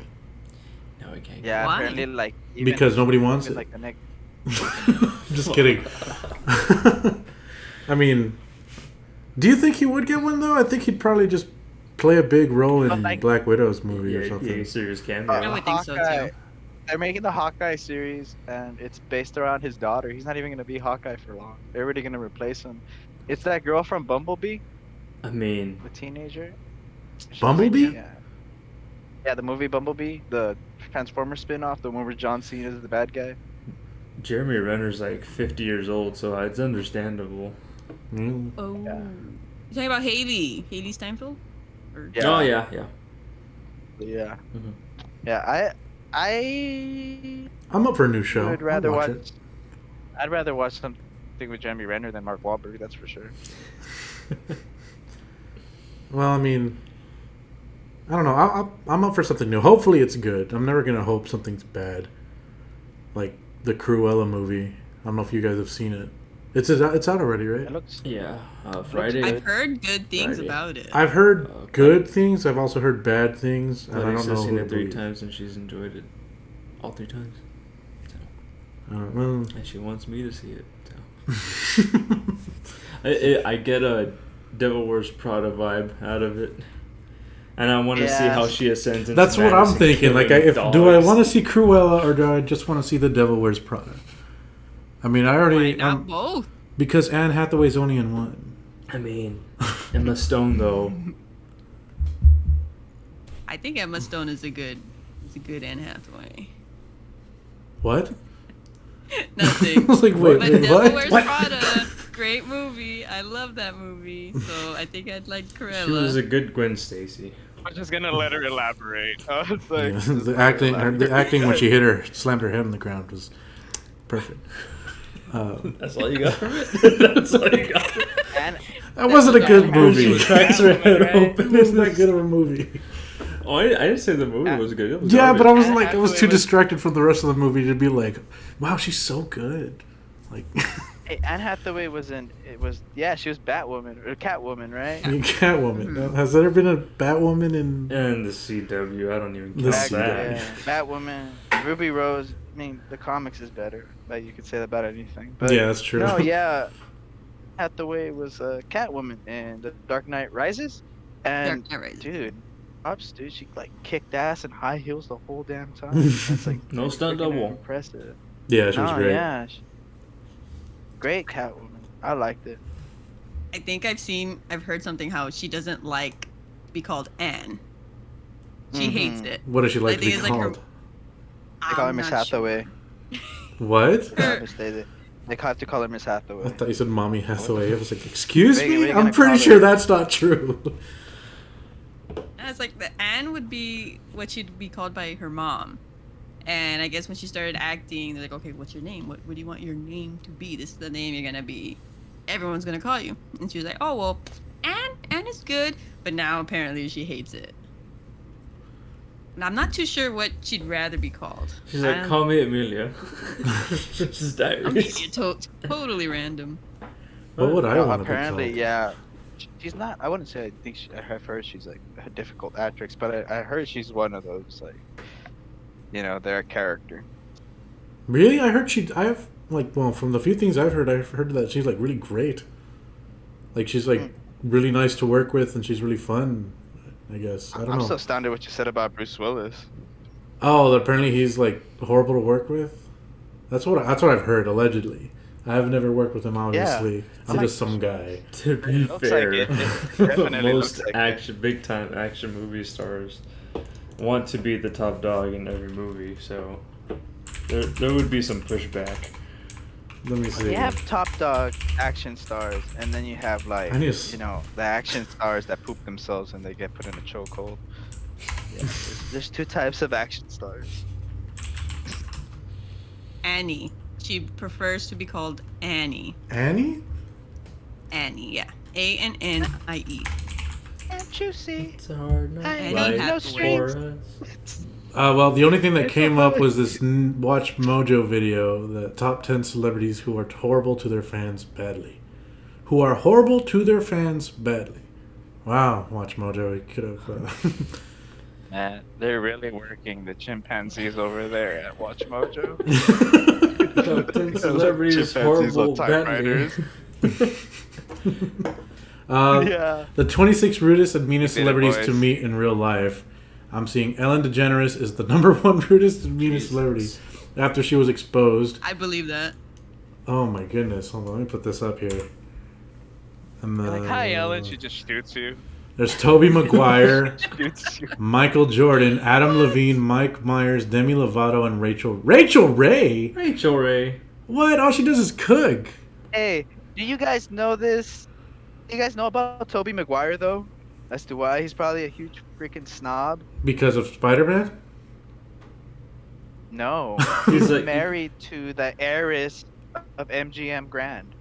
Now No, we can't. Yeah, Why? apparently, like Because nobody wants even, it. like the next. Just kidding. I mean, do you think he would get one though? I think he'd probably just play a big role in But, like- Black Widow's movie or Yeah, something. a serious cameo. I would think so, Hawkeye- too. They're making the Hawkeye series, and it's based around his daughter. He's not even gonna be Hawkeye for long. They're already gonna replace him. It's that girl from Bumblebee, I mean, the teenager. She's Bumblebee? Like, yeah, the movie Bumblebee, the Transformers spin-off, the one where John Cena is the bad guy. Jeremy Renner's like 50 years old, so it's understandable. Mm. Oh. Yeah. You're talking about Haley Steinfeld? Or... Yeah. Oh yeah. Yeah. Mhm. Yeah, I I'm up for a new show. would rather I'll watch watch. it. I'd rather watch something with Jeremy Renner than Mark Wahlberg. That's for sure. Well, I mean, I don't know. I'm up for something new. Hopefully, it's good. I'm never gonna hope something's bad, like the Cruella movie. I don't know if you guys have seen it. It's out already, right? It looks. Yeah, Friday. I've heard good things Friday. about it. I've heard Okay. good things. I've also heard bad things, and I Lennox don't has know seen who it to 3 believe. times and she's enjoyed it all 3 times. I don't know. And she wants me to see it. So. I get a Devil Wears Prada vibe out of it, and I want to see how she ascends. Into That's what I'm madness and thinking. Like, killing do I dogs. want to see Cruella or do I just want to see The Devil Wears Prada? I mean, I Why already not both? because Anne Hathaway's only in one. I mean, Emma Stone though. I think Emma Stone is a good Anne Hathaway. What? Nothing. I was like, wait, But wait, Devil what? Wears What? Prada, great movie. I love that movie. So I think I'd like Cruella. She was a good Gwen Stacy. I'm just gonna let her elaborate. I was Yeah, like, the acting when she hit her, slammed her head on the ground was perfect. That's all you got from it. That's all you got. From it. And That wasn't a good movie. She cracks her head open. It wasn't that good of a movie. Oh, I didn't say the movie was good. It was Yeah, but I was Anne like, I was too Hathaway was- distracted from the rest of the movie to be like, wow, she's so good. Like, hey, Anne Hathaway was in. It was she was Batwoman or Catwoman, right? Catwoman. Has there been a Batwoman in? And the CW, I don't even The count CW. that. Yeah, Batwoman, Ruby Rose. I mean, the comics is better. Like you could say that about anything. But Yeah, that's true. No, yeah, Hathaway was Catwoman in The Dark Knight Rises, and Dark Knight Rises. dude, ups, dude, she like kicked ass in high heels the whole damn time. That's like No stunt freaking double. Impressive. Yeah, she was No, great. yeah, great Catwoman. I liked it. I think I've heard something how she doesn't like to be called Anne. She hates Mhm. it. What does she like I to be think it's like her- called? They call her I'm Miss not sure. Hathaway. What? They have to call her Miss Hathaway. I thought you said Mommy Hathaway. I was like, excuse Wait, me? we're I'm gonna pretty call sure her- that's not true. And it's like the Anne would be what she'd be called by her mom. And I guess when she started acting, they're like, okay, what's your name? What do you want your name to be? This is the name you're gonna be. Everyone's gonna call you. And she was like, oh well, Anne is good, but now apparently she hates it. And I'm not too sure what she'd rather be called. She's like, call me Amelia. Just diaries. Totally random. What would I No, want to be apparently, called? yeah. She's not. I wouldn't say. I think I've heard she's like a difficult actress, but I heard she's one of those like, they're a character. Really? I've like, well, from the few things I've heard that she's like really great. Like she's like really nice to work with, and she's really fun. I guess I don't I'm know. so astounded what you said about Bruce Willis. Oh, apparently he's like horrible to work with. That's what I've heard allegedly. I've never worked with him, obviously. I'm like- just some guy. To be looks fair, like it. It definitely most looks like it. big time action movie stars want to be the top dog in every movie, so there would be some pushback. Let me see. You have top dog action stars, and then you have like I need to the action stars that poop themselves and they get put in a chokehold. Yeah, there's two types of action stars. Annie. She prefers to be called Annie. Annie? Annie, yeah. Annie. Can't you see? It's a hard night. Annie life Hathaway. for us. Well, the only thing that came up was this Watch Mojo video, the top 10 celebrities who are horrible to their fans badly. Who are horrible to their fans badly. Wow, Watch Mojo, it could have... Man, they're really working the chimpanzees over there at Watch Mojo. Top 10 celebrities, Chimpanzees on horrible Bentley. Yeah. The 26 rudest and meanest You did it, celebrities to boys. meet in real life. I'm seeing Ellen DeGeneres is the number one rudest and meanest celebrity after she was exposed. I believe that. Oh my goodness. Hold on, let me put this up here. And You're like, hi, Ellen. She just shoots you. there's Tobey Maguire, Shoots you. Michael Jordan, Adam Levine, Mike Myers, Demi Lovato, and Rachel Ray? Rachel Ray. What? All she does is cook. Hey, do you guys know this? Do you guys know about Tobey Maguire though? As to why he's probably a huge freaking snob? Because of Spider-Man? No. He's He's like- married to the heiress of MGM Grand.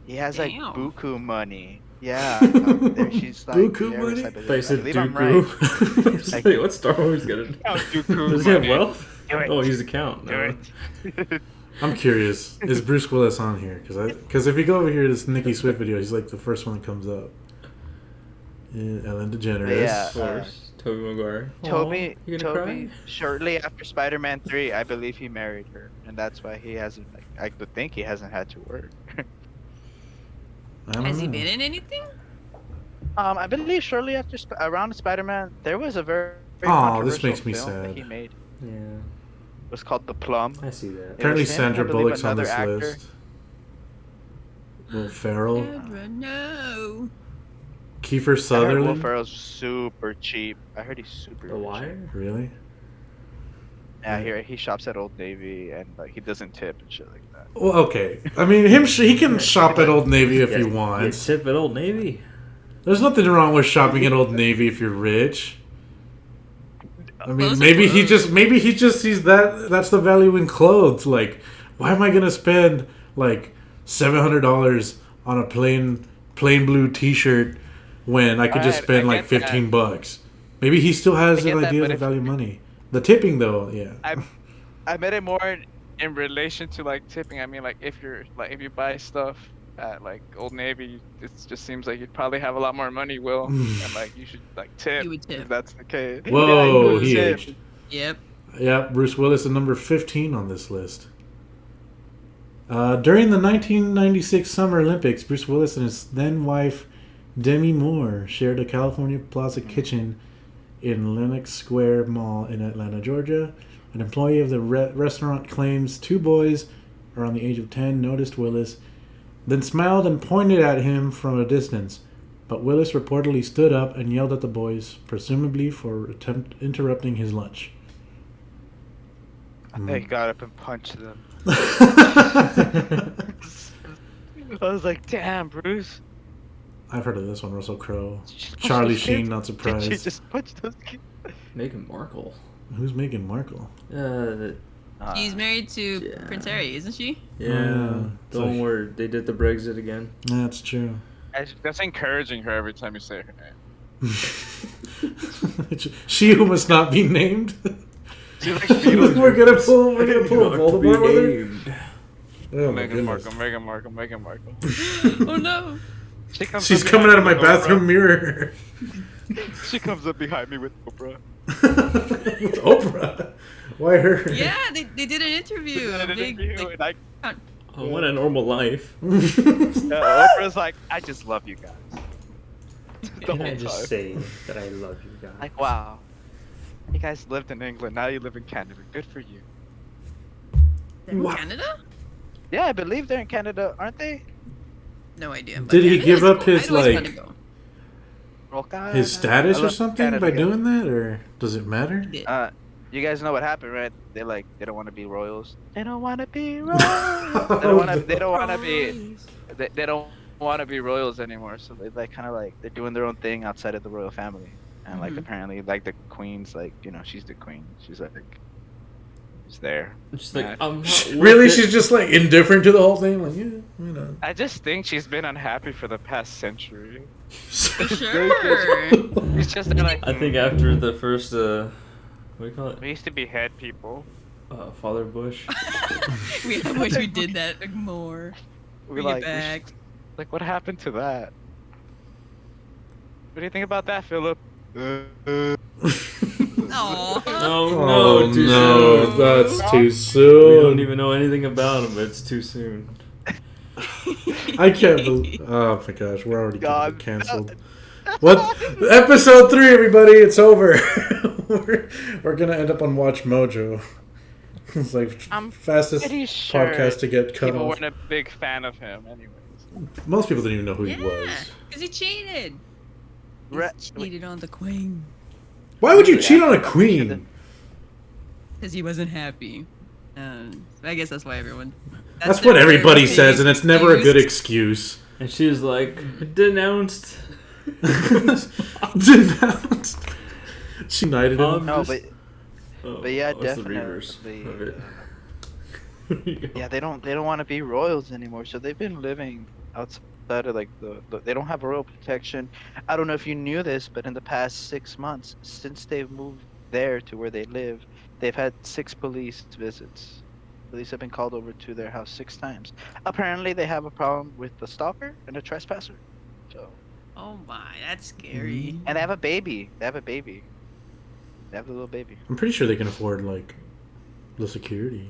He has like Damn. buku money. Yeah. There she's like Buku the heiress, money? I believe. They I said believe I'm right. Dooku. Like, what's Star Wars gonna do? Count Dooku Does he have money. wealth? Do it. Oh, he's the count. Do No. it. I'm curious. Is Bruce Willis on here? Because if you go over here to this Nicki Swift video, he's like the first one that comes up. And Ellen DeGeneres. Yeah. Of course. Tobey Maguire. Toby, Aw, you gonna Toby, cry? shortly after Spider-Man 3, I believe he married her, and that's why he hasn't. Like, I would think he hasn't had to work. I don't Has he know. been in anything? I believe shortly after around Spider-Man, there was a very Aw, this controversial makes me film that sad. he made. Yeah, It was called The Plum. I see that. It Apparently was him, Sandra I believe Bullock's on another this actor. list. Will Ferrell. Deborah, no. Kiefer I heard Will Sutherland. Ferrell's super cheap. I heard he's super The cheap. Wire? Really? Yeah, he shops at Old Navy and like he doesn't tip and shit like that. Well, okay. I mean, he can shop at Old Navy if he You wants. tip at Old Navy. There's nothing wrong with shopping at Old Navy if you're rich. I mean, Clothes are maybe he clothes. just sees that's the value in clothes. Like, why am I gonna spend like $700 on a plain blue T-shirt when I could just Alright, spend I like get that. $15? Maybe he still has I an get that, idea of but the if- value of money. The tipping though, yeah. I meant it more in relation to like tipping. I mean, like if you buy stuff at like Old Navy, it just seems like you'd probably have a lot more money, Will, and like you should like tip. You would tip. If that's the case. Whoa, you he tip. aged. Yep. Yeah, Bruce Willis is number 15 on this list. During the 1996 Summer Olympics, Bruce Willis and his then-wife Demi Moore shared a California Plaza kitchen in Lenox Square Mall in Atlanta, Georgia. An employee of the restaurant claims two boys around the age of 10 noticed Willis, then smiled and pointed at him from a distance. But Willis reportedly stood up and yelled at the boys, presumably for interrupting his lunch. He got up and punched them. I was like, damn, Bruce. I've heard of this one, Russell Crowe. She just punched Charlie those Sheen, kids. not She surprised. just punched those kids. Meghan Markle. Who's Meghan Markle? She's married to yeah. Prince Harry, isn't she? Yeah. Yeah. The one where they did the Brexit again. That's true. That's encouraging her every time you say her name. She who must not be named. She like we're gonna pull a Voldemort with her. Named. Oh my Meghan goodness. Markle. Oh no. She comes She's up coming out of my behind me with bathroom mirror. Oprah. She comes up behind me with Oprah. With Oprah. Why her? Yeah, they did an interview. And A an big, interview, like, and Oh, what a normal life. Oprah's like, I just love you guys. The Can whole I just time. say that I love you guys? Like, wow. You guys lived in England, now you live in Canada. Good for you. they're in Wow. Canada? Yeah, I believe they're in Canada, aren't they? No idea. but Did he Canada's give up cool. his, I'd always like, wanna go. His status I or love something Canada, by yeah. doing that, or does it matter? Yeah. You guys know what happened, right? They don't want to be royals. They don't want to be royals. They don't want to. They don't want to be. They don't want to be royals anymore. So they like kind of like they're doing their own thing outside of the royal family. And like Mhm. apparently like the queen's like she's the queen. She's like she's there. Just like, Nah. I'm not Really? with it. She's just like indifferent to the whole thing? Like, yeah, you know. I just think she's been unhappy for the past century. For sure. It's just they're like, I think after the first, what do you call it? we used to behead people. Father Bush. I wish we did that like, more. We Bring it back. Like, what happened to that? What do you think about that, Philip? Aw. Oh no, too no, soon. that's too We soon. don't even know anything about him, but it's too soon. I can't believe. Oh my gosh, we're already gonna God. get canceled. What? Episode 3, everybody, it's over. we're gonna end up on Watch Mojo. It's like I'm fastest pretty sure podcast to get cut people off. weren't a big fan of him, anyways. Most people didn't even know who he Yeah, was. because he cheated. Re- He cheated on the queen. Why would you Really, cheat on a I'm pretty sure queen? Because he wasn't happy. I guess that's why everyone. That's their what everybody biggest says, and it's never a good excuse. excuse. And she was like, denounced. Denounced. She knighted him. No, but Oh, yeah, what's the reverse definitely. of it? Yeah, they don't want to be royals anymore. So they've been living outside of like the they don't have royal protection. I don't know if you knew this, but in the past 6 months, since they've moved there to where they live, they've had 6 police visits. Police have been called over to their house 6 times. Apparently, they have a problem with the stalker and a trespasser. So, Oh my, that's scary. and they have a baby. They have a baby. They have a little baby. I'm pretty sure they can afford like the security.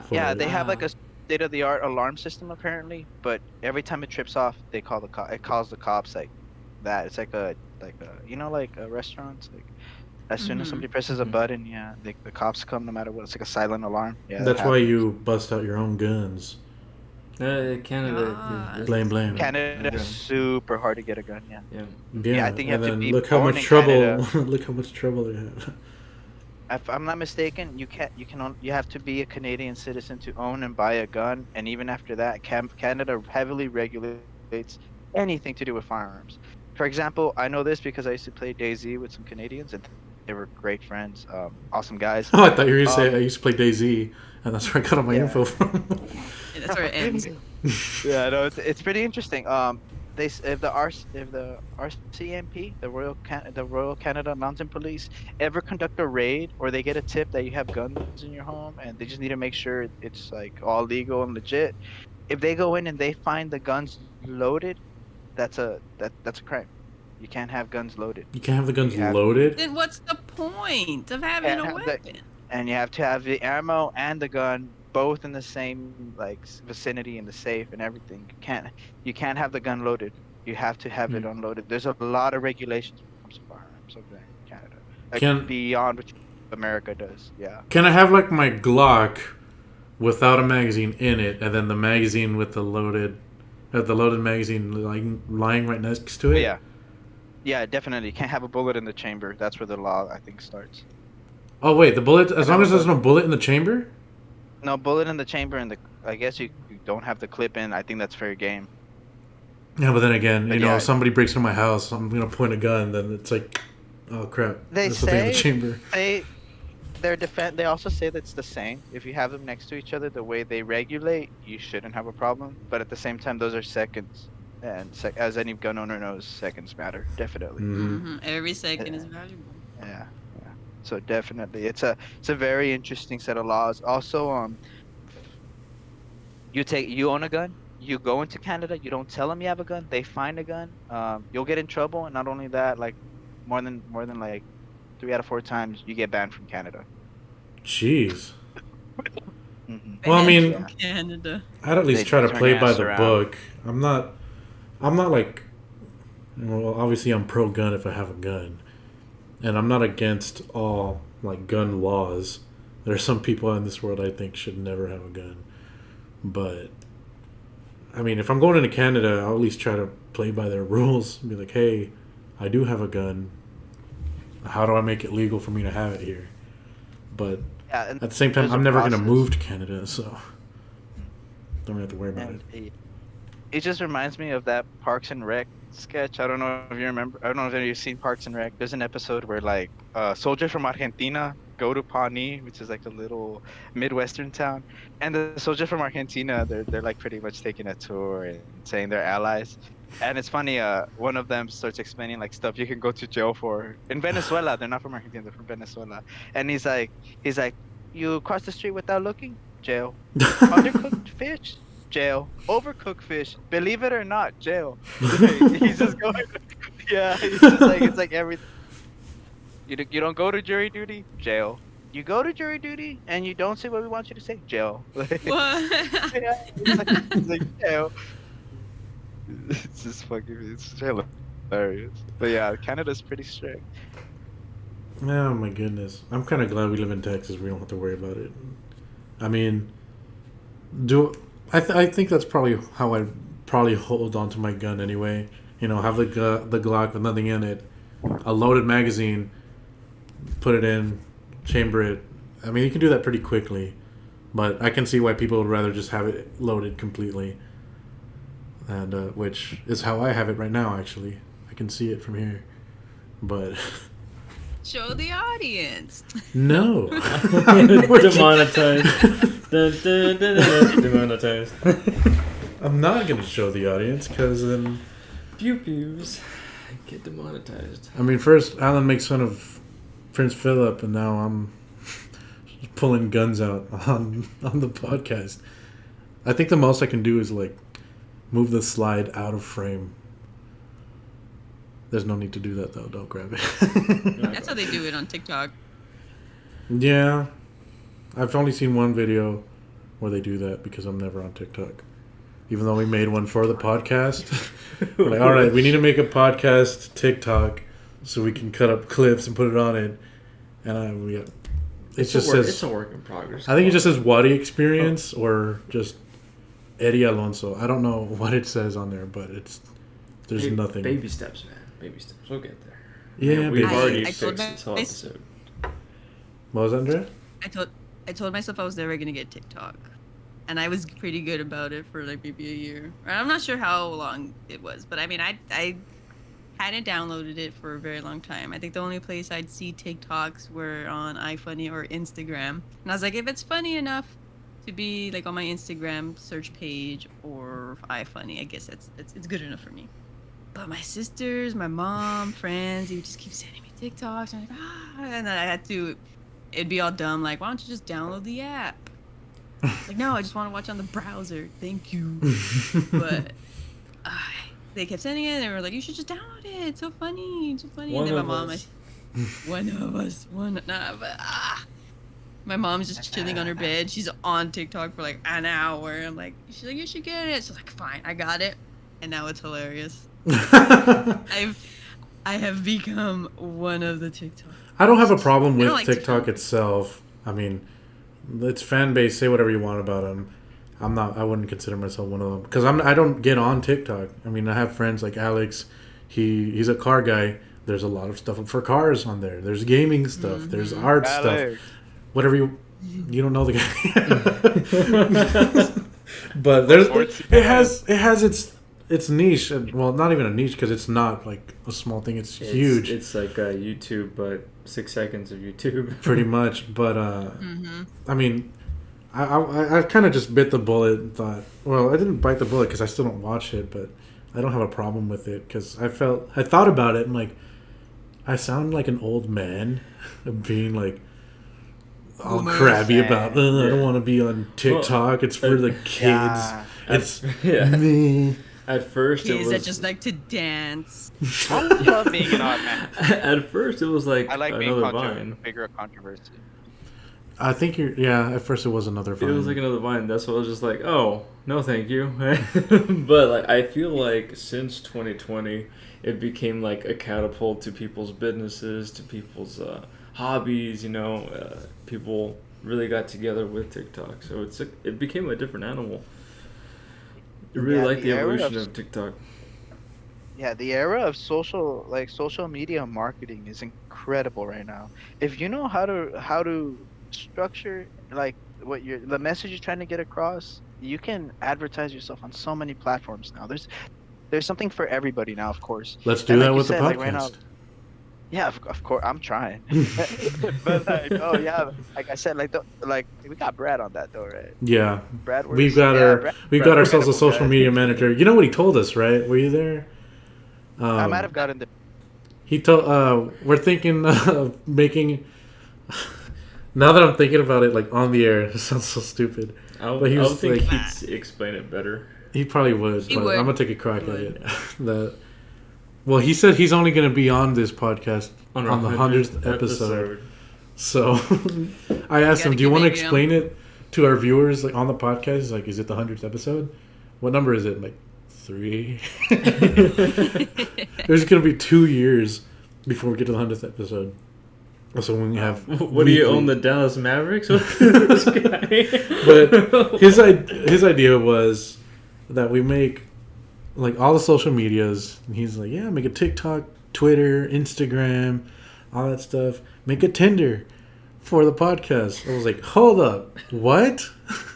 for Yeah, it. they have like a state-of-the-art alarm system apparently, but every time it trips off, they call the it calls the cops like that. It's like a like a restaurant. Like as soon as Mhm. somebody presses a button, yeah, the cops come no matter what. It's like a silent alarm. Yeah, That's that why happens. you bust out your own guns. Canada. God. Blame. Canada's super hard to get a gun. Yeah. Yeah. Yeah, I think you and have to then be look how born much in trouble. Canada. Look how much trouble they have. If I'm not mistaken, you have to be a Canadian citizen to own and buy a gun, and even after that, Canada heavily regulates anything to do with firearms. For example, I know this because I used to play DayZ with some Canadians, and they were great friends, awesome guys. Oh, I thought you were gonna say Um, I used to play DayZ, and that's where I got all my Yeah. info from. Yeah, that's where it ends. Yeah, no, it's pretty interesting. If the RCMP, the Royal Canada Mountain Police, ever conduct a raid or they get a tip that you have guns in your home and they just need to make sure it's like all legal and legit, if they go in and they find the guns loaded, that's a crime. You can't have guns loaded, You can't have the guns You have- loaded. Then what's the point of having Can't a have the- weapon? and you have to have the ammo and the gun both in the same like vicinity in the safe and everything. You can't have the gun loaded. You have to have it unloaded. There's a lot of regulations when it comes to firearms over there in Canada, like Can- beyond what America does. Yeah. Can I have like my Glock without a magazine in it, and then the magazine with the loaded magazine like lying right next to it? But yeah. Yeah, definitely. You can't have a bullet in the chamber. That's where the law I think starts. Oh wait, the bullet. As long have as a there's no bullet in the chamber. No bullet in the chamber, and I guess you don't have the clip in. I think that's fair game. Yeah, but then again, But you know, yeah. if somebody breaks into my house, I'm gonna point a gun. Then it's like, oh crap, They there's something in the say- chamber. They also say that's the same. If you have them next to each other, the way they regulate, you shouldn't have a problem. But at the same time, those are seconds, and as any gun owner knows, seconds matter definitely. Mhm. Every second Yeah. is valuable. Yeah. So definitely, it's a very interesting set of laws. Also, you own a gun, you go into Canada, you don't tell them you have a gun, they find a gun, you'll get in trouble, and not only that, like more than like 3 out of 4 times you get banned from Canada. Jeez. hmm Well, I mean- Banned from Canada. I'd at least They try to turn play your by ass the around. book. I'm not like, well, obviously I'm pro gun if I have a gun, and I'm not against all like gun laws. There are some people in this world I think should never have a gun, but I mean, if I'm going into Canada, I'll at least try to play by their rules. Be like, hey, I do have a gun. How do I make it legal for me to have it here? But Yeah, and at the same time, there's a I'm never gonna process. move to Canada, so don't have to worry about it. And it just reminds me of that Parks and Rec sketch. I don't know if you remember. I don't know if you've seen Parks and Rec. There's an episode where like soldiers from Argentina go to Pawnee, which is like a little midwestern town, and the soldiers from Argentina, they're like pretty much taking a tour and saying they're allies. And it's funny. One of them starts explaining like stuff you can go to jail for in Venezuela. They're not from Argentina. They're from Venezuela. And he's like, you cross the street without looking, jail. Undercooked fish, jail. Overcooked fish, believe it or not, jail. He's just going. Yeah, he's just like it's like everything. You don't go to jury duty, jail. You go to jury duty and you don't say what we want you to say, jail. What? Yeah, it's like jail. It's just it's hilarious. But yeah, Canada's pretty strict. Oh my goodness. I'm kind of glad we live in Texas. We don't have to worry about it. I mean, I think that's probably how I probably hold on to my gun anyway. You know, have the Glock with nothing in it, a loaded magazine, put it in, chamber it. I mean, you can do that pretty quickly, but I can see why people would rather just have it loaded completely. And which is how I have it right now. Actually, I can see it from here, but Show the audience. no. Demonetized. Dun, dun, dun, dun, demonetized. I'm not gonna show the audience because then. Pew pews. Get demonetized. I mean, first Alan makes fun of Prince Philip, and now I'm pulling guns out on the podcast. I think the most I can do is like move the slide out of frame. There's no need to do that though. Don't grab it. That's how they do it on TikTok. Yeah, I've only seen one video where they do that because I'm never on TikTok. Even though we made one for the podcast. We're like, all right, we need to make a podcast TikTok so we can cut up clips and put it on it. And it just says... It's a work in progress. I think it just says Wadi Experience or just Eddie Alonso. I don't know what it says on there, but there's nothing. Baby steps, man. Baby steps. We'll get there. Yeah, we've baby already steps. fixed this whole episode. What was that, Andrea? I told myself I was never gonna get TikTok, and I was pretty good about it for like maybe a year. I'm not sure how long it was, but I mean, I hadn't downloaded it for a very long time. I think the only place I'd see TikToks were on iFunny or Instagram, and I was like, if it's funny enough to be like on my Instagram search page or iFunny, I guess it's good enough for me. But my sisters, my mom, friends, they would just keep sending me TikToks. And I'm like, and then it'd be all dumb, like, why don't you just download the app? Like, no, I just want to watch on the browser. Thank you. But they kept sending it, and they were like, you should just download it. It's so funny. It's so funny. One and then of my mom, us. my mom's just chilling on her bed. She's on TikTok for like an hour. I'm like, she's like, you should get it. She's like, fine, I got it. And now it's hilarious. I have become one of the TikTok. I don't have a problem with like TikTok itself. I mean, it's fan base. Say whatever you want about them. I wouldn't consider myself one of them because I don't get on TikTok. I mean, I have friends like Alex. He's a car guy. There's a lot of stuff for cars on there. There's gaming stuff. Mm-hmm. There's art stuff. Whatever you don't know the guy. But it has its niche, and well, not even a niche because it's not like a small thing. It's huge. It's like YouTube, but 6 seconds of YouTube. Pretty much, but I mean, I kind of just bit the bullet and thought, well, I didn't bite the bullet because I still don't watch it, but I don't have a problem with it because I thought about it and like, I sound like an old man being like all crabby about, I don't want to be on TikTok. It's for the kids. Yeah. It's me. At first, Kids it was that just like to dance. I love being an odd man. At first, it was like I like another being Vine. bigger controversy. I think at first it was another Vine. It was like another Vine. That's why I was just like, oh, no, thank you. But like, I feel like since 2020, it became like a catapult to people's businesses, to people's hobbies. People really got together with TikTok, so it became a different animal. I really like the evolution of TikTok. Yeah, the era of social media marketing is incredible right now. If you know how to structure like the message you're trying to get across, you can advertise yourself on so many platforms now. There's something for everybody now, of course. Let's do that with the podcast. Like right now, yeah, of course, I'm trying. But like I said, we got Brad on that though, right? Yeah, Brad. We've got ourselves a social media manager. You know what he told us, right? Were you there? I might have gotten the. He told. We're thinking of making. Now that I'm thinking about it, like on the air, it sounds so stupid. I think he'd explain it better. He probably would. He but would. I'm gonna take a crack at it. Well, he said he's only gonna be on this podcast on the 100th episode. So I asked You him, gotta "Do you want to give it, explain it to our viewers, like on the podcast? He's like, is it the 100th episode? What number is it? I'm like 3. There's gonna be 2 years before we get to the 100th episode. So when we have what do you own, the Dallas Mavericks? This guy? But his idea was that we make like all the social medias, and he's like, yeah, make a TikTok, Twitter, Instagram, all that stuff. Make a Tinder for the podcast. I was like, hold up, what?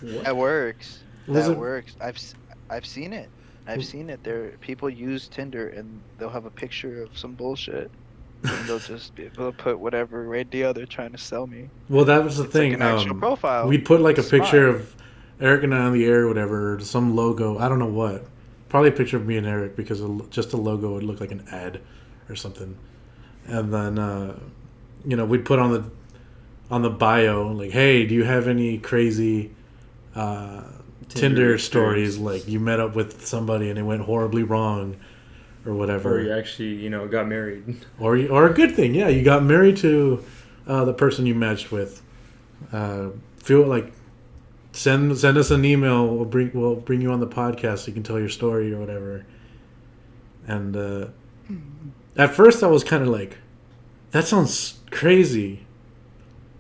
That works. Was That it- works. I've seen it. I've seen it. There, people use Tinder and they'll have a picture of some bullshit, and they'll just be able to put whatever idea they're trying to sell me. Well, that was the It's thing. like an actual profile. We'd put like a Smart. picture of Eric and I on the air or whatever, or some logo. I don't know what. Probably a picture of me and Eric because just the logo would look like an ad or something. And then, we'd put on the bio like, hey, do you have any crazy Tinder stories? Like you met up with somebody and it went horribly wrong or whatever. Or you actually, got married. Or a good thing, yeah. You got married to the person you matched with. Feel like send us an email. We'll bring you on the podcast so you can tell your story or whatever. And at first I was kind of like, that sounds crazy.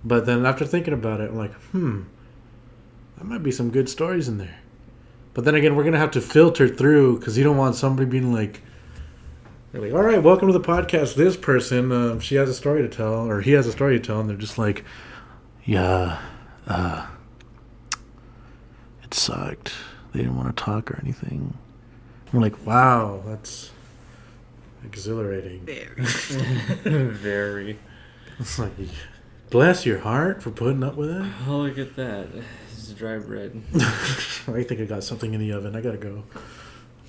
But then after thinking about it, I'm like, there might be some good stories in there. But then again, we're gonna have to filter through because you don't want somebody being like. They're like, all right, welcome to the podcast. This person, she has a story to tell, or he has a story to tell, and they're just like, yeah, it sucked. They didn't want to talk or anything. I'm like, wow, that's exhilarating. Very. It's like, bless your heart for putting up with it. Oh, look at that. This is dry bread. I think I got something in the oven. I gotta go.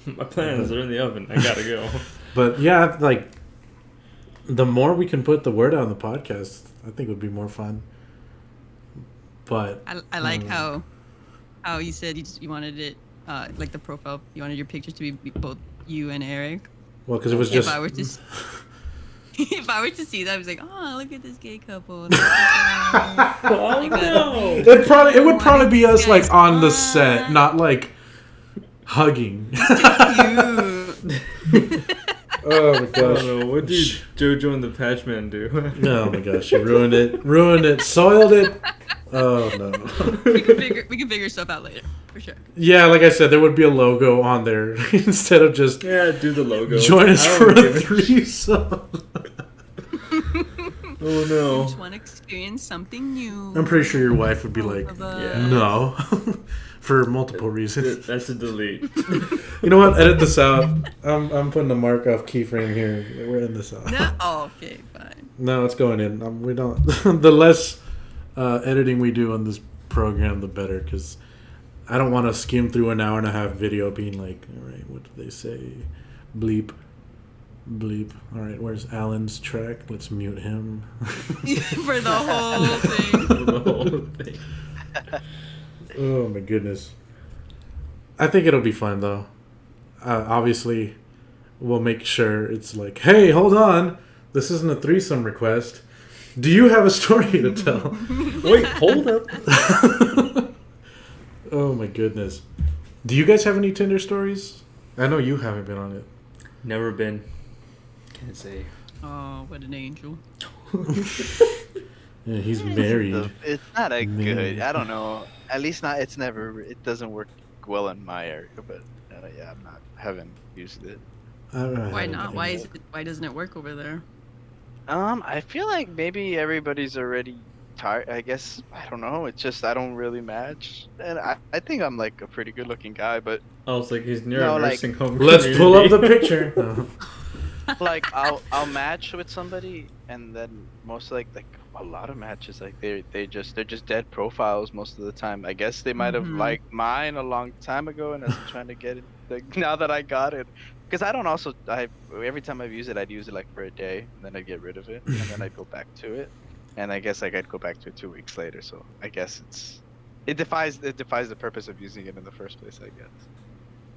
My plans are in the oven. I gotta go. But yeah, like the more we can put the word out on the podcast, I think would be more fun. But I like how you said you wanted it like the profile. You wanted your pictures to be both you and Eric. well, because it was just If I were to if I were to see that, I was like, oh, look at this gay couple. Oh, no. it would probably be us like on the set, not like hugging. Oh my I gosh. don't know. What did JoJo and the Patchman do? Oh my gosh, you ruined it, soiled it. Oh no. we can figure stuff out later for sure. Yeah, like I said, there would be a logo on there instead of just Yeah, do the logo. join us I for don't a give a threesome. Oh I no. just want to experience something new. I'm pretty sure your wife would be like, Yeah. no, for multiple reasons. That's a delete. You know what? Edit this out. I'm putting a mark off keyframe here. We're in this out. No, oh, okay, fine. No, it's going in. We don't. The less editing we do on this program, the better. Because I don't want to skim through an hour and a half video being like, all right, what do they say? Bleep. Bleep. All right, where's Alan's track? Let's mute him. For the whole thing. The whole thing. Oh my goodness. I think it'll be fun though. Obviously, we'll make sure it's like, hey, hold on. This isn't a threesome request. Do you have a story to tell? Wait, hold up. Oh my goodness. Do you guys have any Tinder stories? I know you haven't been on it. Never been. Can't say. Oh, what an angel. Yeah, he's married. It's not a Man. good. I don't know. At least not. It's never. It doesn't work well in my area. But yeah, I'm not. Haven't used it. Why not? Why doesn't it work over there? I feel like maybe everybody's already tired. I guess I don't know. It's just I don't really match, and I think I'm like a pretty good looking guy, but I was like, he's near No, a like- nursing home. Let's pull up the community. picture. No. like I'll match with somebody, and then most like a lot of matches like they're just dead profiles most of the time. I guess they might have Mhm. liked mine a long time ago, and I'm trying to get it. Like now that I got it, because I don't also every time I've used it, I'd use it like for a day, and then I'd get rid of it, and then I'd go back to it, and I guess like I'd go back to it 2 weeks later. So I guess it defies the purpose of using it in the first place, I guess.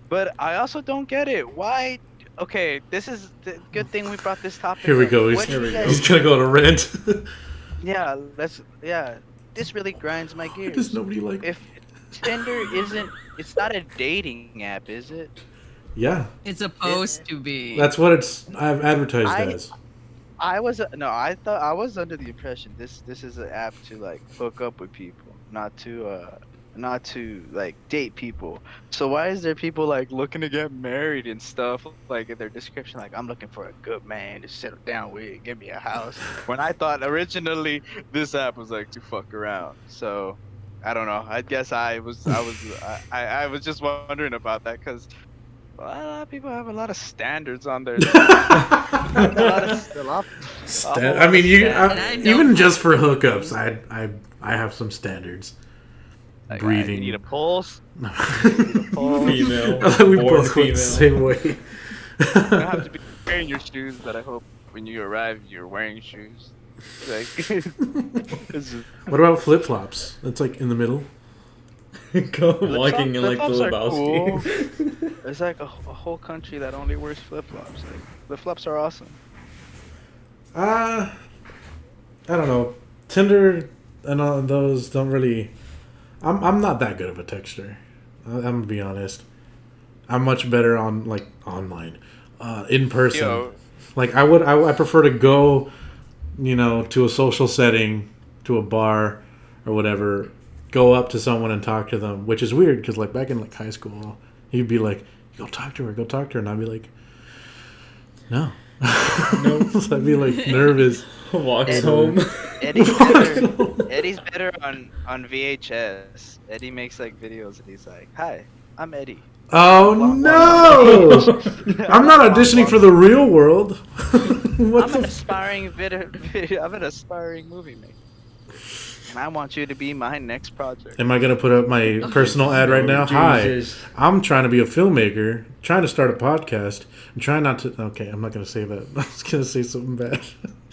But I also don't get it. Why okay, this is the good thing we brought this topic. Here we up. go. What do you guys? He's gonna go on a rant. Yeah, this really grinds my Why does gears. nobody like? If Tinder it's not a dating app, is it? Yeah, It's supposed to be. that's what I've advertised I- as. I thought I was under the impression this is an app to like hook up with people, not to like date people. So why is there people like looking to get married and stuff like in their description, like I'm looking for a good man to settle down with, give me a house, when I thought originally this app was like to fuck around. So I don't know, I guess I was just wondering about that, because a lot of people have a lot of standards on their I mean, even just for hookups, I have some standards. like, Breathing. you need a pulse. Female. We Born both went the female. same way. You don't have to be wearing your shoes, but I hope when you arrive you're wearing shoes. Like, it's just, What about flip flops? That's like in the middle. Walking in like the flip-flops are cool. Lebowski. There's like a whole country that only wears flip flops. Like, flip flops are awesome. I don't know. Tinder and all those don't really. I'm not that good of a texter. I'm gonna be honest. I'm much better on like online, in person. Yo. Like I prefer to go, to a social setting, to a bar, or whatever. Go up to someone and talk to them, which is weird because like back in like high school, he'd be like, "Go talk to her," and I'd be like, "No." So I'd be like nervous. Walks home. Eddie's better on VHS. Eddie makes like videos and he's like, "Hi, I'm Eddie." Oh no! I'm not auditioning for the real world. What I'm an the? aspiring I'm an aspiring movie maker, and I want you to be my next project. Am I gonna put up my personal ad right now? Jesus. Hi, I'm trying to be a filmmaker, trying to start a podcast. I'm trying not to. Okay, I'm not gonna say that. I was gonna say something bad.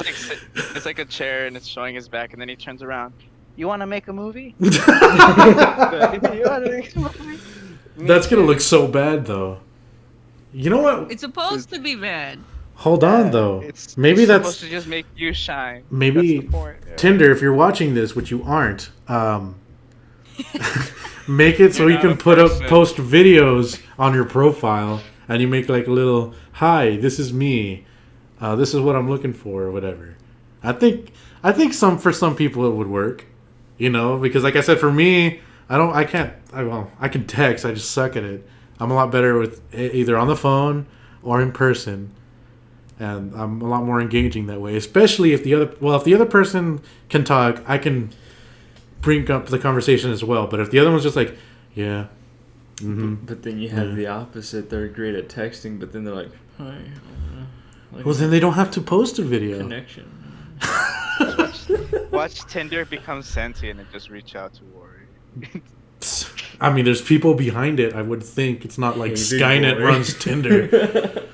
It's like a chair and it's showing his back, and then he turns around. You want to make a movie? You want to make a movie? That's gonna look so bad, though. You know what? It's supposed to be bad. Hold on, though. Maybe it's that's supposed to just make you shine. maybe That's the point. Yeah. Tinder. If you're watching this, which you aren't, make it so You're you not can a put up person. post videos on your profile, and you make like a little "Hi, this is me. This is what I'm looking for," or whatever. I think for some people it would work, because like I said, for me, I can text. I just suck at it. I'm a lot better with either on the phone or in person, and I'm a lot more engaging that way. Especially if the other person can talk, I can bring up the conversation as well. But if the other one's just like, yeah, But then you have the opposite. They're great at texting, but then they're like, "Hi." well then they don't have to post a video. Connection. Watch Tinder become sentient and just reach out to Worry. I mean, there's people behind it. I would think it's not like Hey, big Skynet boy. runs Tinder.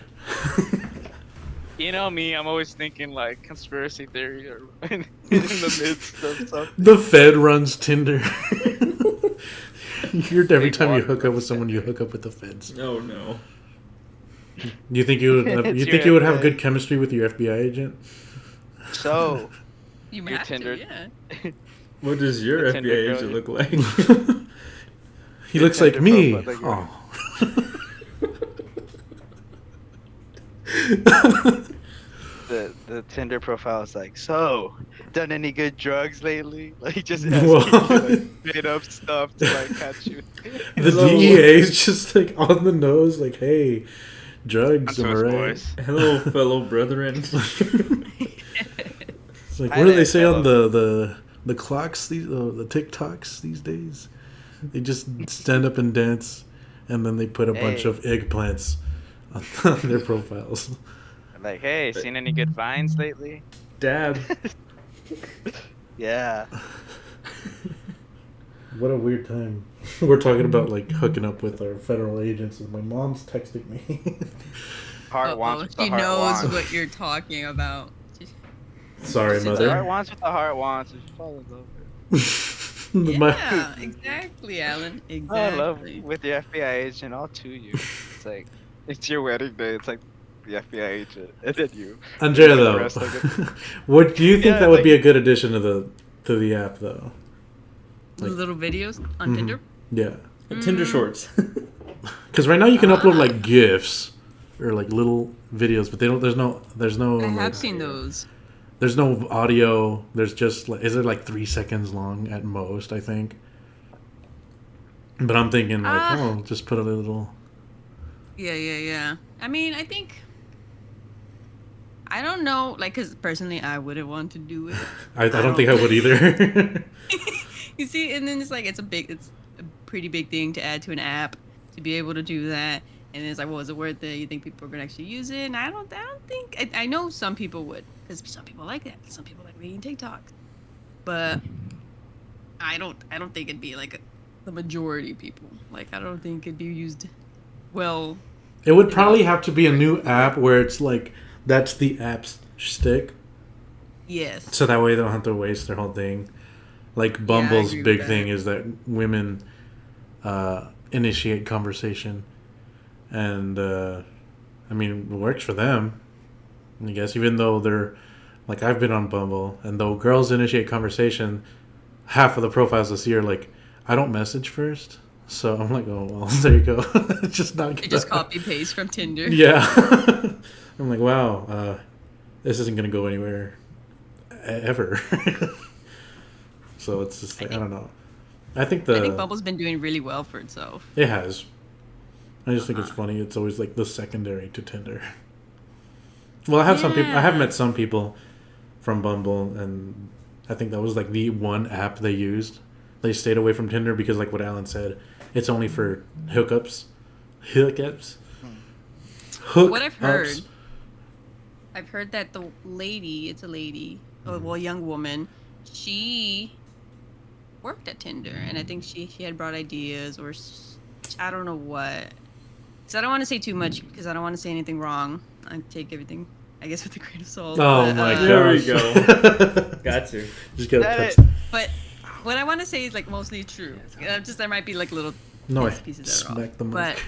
You know me, I'm always thinking like conspiracy theory or in the midst of something. The Fed runs Tinder. Every time you hook up with someone, you hook up with the Feds. Oh no. You think you would? It's You your think you would have FBI. good chemistry with your FBI agent? So, You Your have Tinder. to, yeah. What does your The Tinder FBI girl. agent look like? He looks like Tinder me. profile, Oh. the Tinder profile is like, so, done any good drugs lately? Like, just What? asking you, like, made up stuff to like catch you. The DEA is just like on the nose, like, hey, drugs, am I Onto his right? voice. Hello, fellow brethren. It's like, Hi what do there, they say on fellow. the clocks, the TikToks these days? They just stand up and dance, and then they put a bunch Hey. of eggplants on their profiles. Like, hey, seen any good vines lately? Dab. Yeah. What a weird time. We're talking about like hooking up with our federal agents, and my mom's texting me. Heart wants what the She heart knows wants. what you're talking about. Sorry, It's The mother. heart wants what the heart wants. And she falls in love with it. Yeah, exactly, Alan. I love Exactly. with your FBI agent all to you. It's like it's your wedding day. It's like the FBI agent, and then you. Andrea, you though, arrest, like, what do you think Yeah, that would like- be a good addition to the app, though? Like- Little videos on Mhm. Tinder. Yeah, Tinder Shorts. because right now you can upload like GIFs or like little videos, but they don't. There's no. I like, have seen those. There's no audio. There's just like, is it like 3 seconds long at most? I think. But I'm thinking like, Ah. just put a little. Yeah. I mean, I think. I don't know, like, because personally, I wouldn't want to do it. I don't think I would either. You see, and then it's like it's a pretty big thing to add to an app to be able to do that. And then it's like, well, is it worth it? You think people are gonna actually use it? And I don't think. I know some people would, because some people like that. Some people like reading TikTok, but I don't think it'd be like the majority of people. Like, I don't think it'd be used well. It would probably have to be a new app where it's like that's the app's shtick, Yes. so that way they don't have to waste their whole thing. Like Bumble's agree with big that. thing is that women initiate conversation, and I mean it works for them. I guess even though they're like I've been on Bumble, and though girls initiate conversation, half of the profiles I see are like I don't message first. So I'm like, oh well, there you go. It's just not They good. just copy paste from Tinder. Yeah. I'm like, wow, this isn't going to go anywhere ever. So it's just like, I don't know. I think Bumble's been doing really well for itself. it has. I just think it's funny. It's always like the secondary to Tinder. Well, I have some people. I have Yeah. met some people from Bumble, and I think that was like the one app they used. They stayed away from Tinder because, like what Alan said, it's only for hookups. Hookups. What I've heard that the lady, it's a lady, well, a young woman, she worked at Tinder, and I think she had brought ideas, or I don't know what. Because I don't want to say too much, because I don't want to say anything wrong. I take everything, I guess, with a grain of salt. Oh but, my There we gosh. go. Got to. Just gotta That touch. But what I want to say is like mostly true. Just there might be like little No, I pieces that are smack off. the mic. But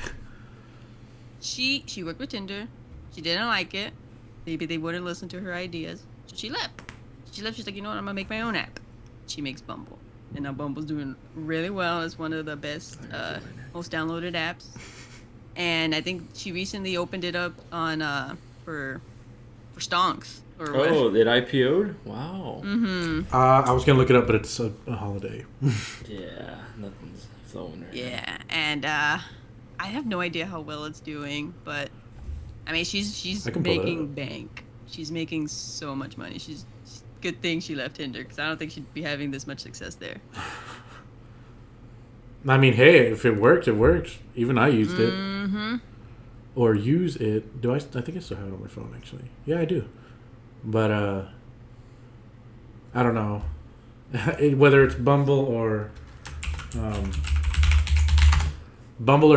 she worked with Tinder. She didn't like it. Maybe they wouldn't listen to her ideas. So she left. She's like, you know what? I'm gonna make my own app. She makes Bumble, and now Bumble's doing really well. It's one of the best, most downloaded apps. And I think she recently opened it up on for stonks or whatever. Oh, it IPO'd? Wow. Mm-hmm. I was gonna look it up, but it's a holiday. Yeah, nothing's flowing right now. Yeah, and I have no idea how well it's doing, but I mean, she's I can pull it making up. bank. She's making so much money. Good thing she left Tinder, because I don't think she'd be having this much success there. I mean, hey, if it worked, it worked. Even I used it. Mm-hmm. Or use it. Do I? I think I still have it on my phone, actually. Yeah, I do. But I don't know whether it's Bumble or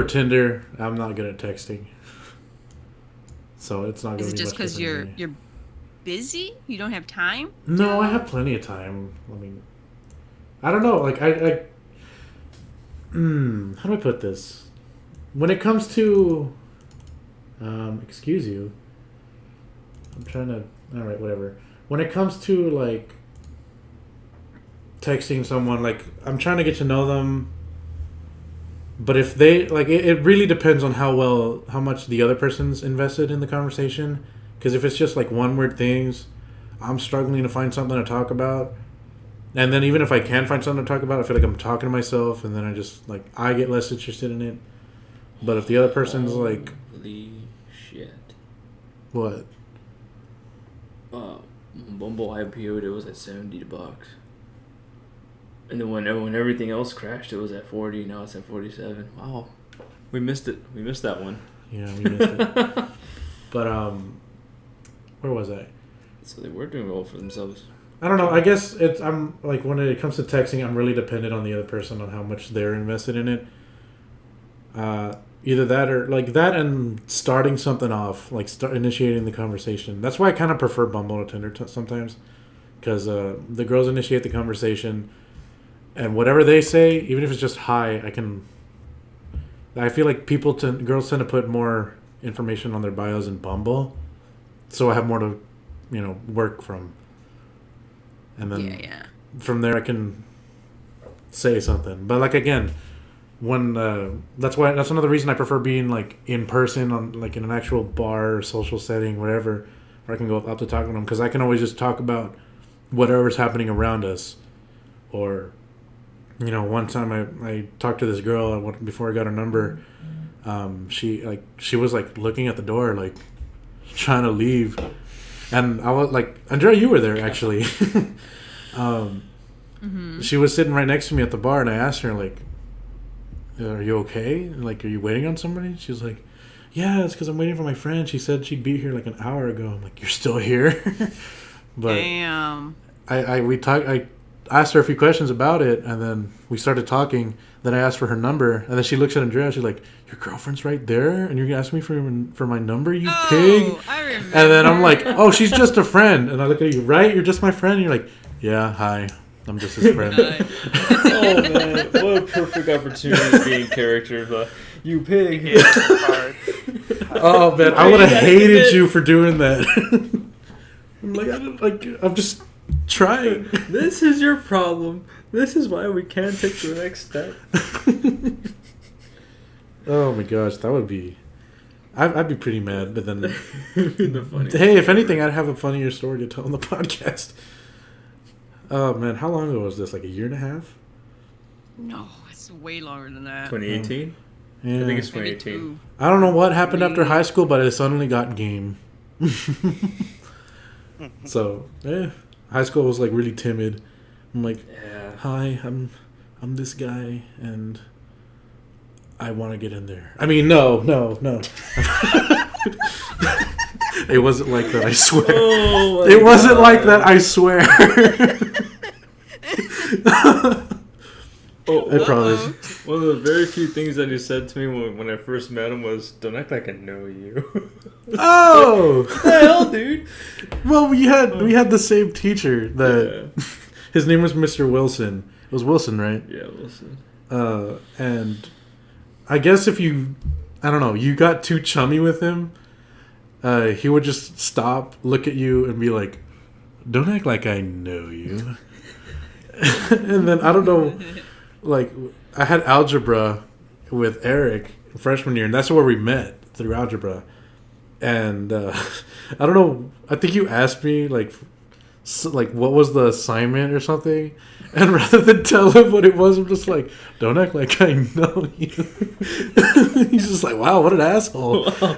Tinder. I'm not good at texting, so it's not going to Is be it just much because different for me. you're busy? You don't have time? No, I have plenty of time. I mean, I don't know. Like how do I put this? When it comes to, excuse you. I'm trying to. All right, whatever. When it comes to like texting someone, like I'm trying to get to know them. But if they like, it really depends on how much the other person's invested in the conversation. Because if it's just like one word things, I'm struggling to find something to talk about. And then even if I can find something to talk about, I feel like I'm talking to myself, and then I get less interested in it. But if the other person's like, Holy shit. what? Bumble IPO'd, it was at $70. And then when everything else crashed, it was at 40. Now it's at 47. Wow, we missed it. We missed that one. Yeah, we missed it. But where was I? So they were doing well for themselves. I don't know. I guess I'm like when it comes to texting, I'm really dependent on the other person on how much they're invested in it. Either that or like that, and starting something off, like initiating the conversation. That's why I kind of prefer Bumble to Tinder sometimes, because the girls initiate the conversation, and whatever they say, even if it's just hi, I feel like girls tend to put more information on their bios in Bumble, so I have more to, work from. And then from there I can say something. But like again, when that's another reason I prefer being like in person on like in an actual bar or social setting, whatever, where I can go up to talk with them, because I can always just talk about whatever's happening around us. Or one time I talked to this girl before I got her number. She was like looking at the door, like trying to leave, and I was like, Andrea, you were there actually. She was sitting right next to me at the bar, and I asked her, like, are you okay? Like, are you waiting on somebody? She was like, yeah, it's because I'm waiting for my friend. She said she'd be here like an hour ago. I'm like, you're still here? But damn. I asked her a few questions about it, and then we started talking. Then I asked for her number, and then she looks at Andrea. She's like, your girlfriend's right there, and you're asking me for my number, you pig? I remember. And then I'm like, oh, she's just a friend. And I look at you, right? You're just my friend? And you're like, yeah, hi. I'm just his friend. Oh, man. What a perfect opportunity to be in character. But you pig. Oh, man. I would have hated you for doing that. I'm just trying. This is your problem. This is why we can't take the next step. Oh, my gosh. That would be... I'd be pretty mad, but then... The hey, if anything, I'd have a funnier story to tell on the podcast. Oh, man. How long ago was this? Like a year and a half? No, it's way longer than that. 2018? Yeah. I think it's Maybe 2018. two. I don't know what happened after high school, but I suddenly got game. So, high school was like really timid. I'm like, hi, I'm this guy, and I want to get in there. I mean, no. It wasn't like that, I swear. Oh it wasn't like that, I swear. I promise. One of the very few things that he said to me when I first met him was, don't act like I know you. Oh! What the hell, dude? Well, we had the same teacher. His name was Mr. Wilson. It was Wilson, right? Yeah, Wilson. And I guess if you got too chummy with him, he would just stop, look at you, and be like, don't act like I know you. And then, I don't know, like, I had algebra with Eric freshman year, and that's where we met, through algebra. And I don't know, I think you asked me, like, what was the assignment or something? And rather than tell him what it was, I'm just like, don't act like I know you. He's just like, wow, what an asshole. Wow.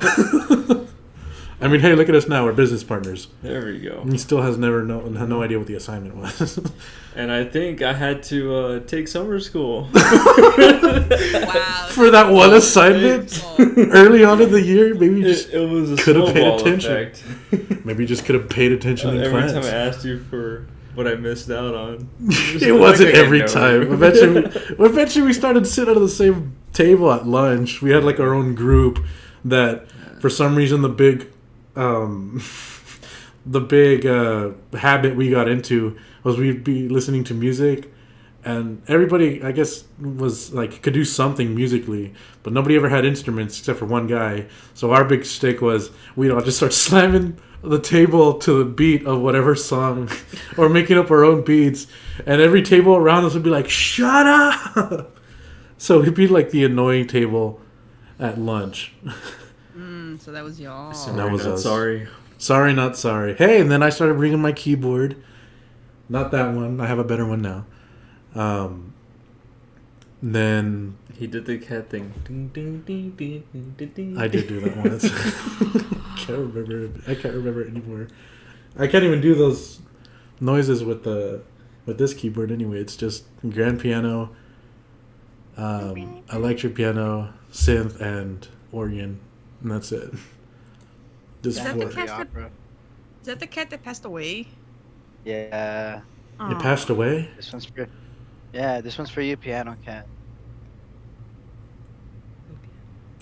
I mean, hey, look at us now. We're business partners. There we go. He still has no idea what the assignment was. And I think I had to take summer school. Wow. For that one assignment early on in the year, maybe you just it was a could have paid snowball attention. effect. Maybe you just could have paid attention in Every class. time I asked you for what I missed out on. It wasn't every time. Eventually we started sitting at the same table at lunch. We had like our own group that, for some reason, the big habit we got into was we'd be listening to music, and everybody, I guess, was like, could do something musically, but nobody ever had instruments except for one guy. So our big stick was we'd all just start slamming the table to the beat of whatever song, or making up our own beats, and every table around us would be like, shut up. So it'd be like the annoying table at lunch. So that was y'all. That was us. Sorry. Sorry, not sorry. Hey, and then I started bringing my keyboard. Not that one. I have a better one now. Then He did the cat thing. Ding, ding, ding, ding, ding, ding, ding. I did do that once. I can't remember it anymore. I can't even do those noises with this keyboard anyway. It's just grand piano, electric piano, synth, and organ, and that's it. Just Is that four. the cat Is that the cat that passed away? Yeah. It passed away? This one's for you, piano cat.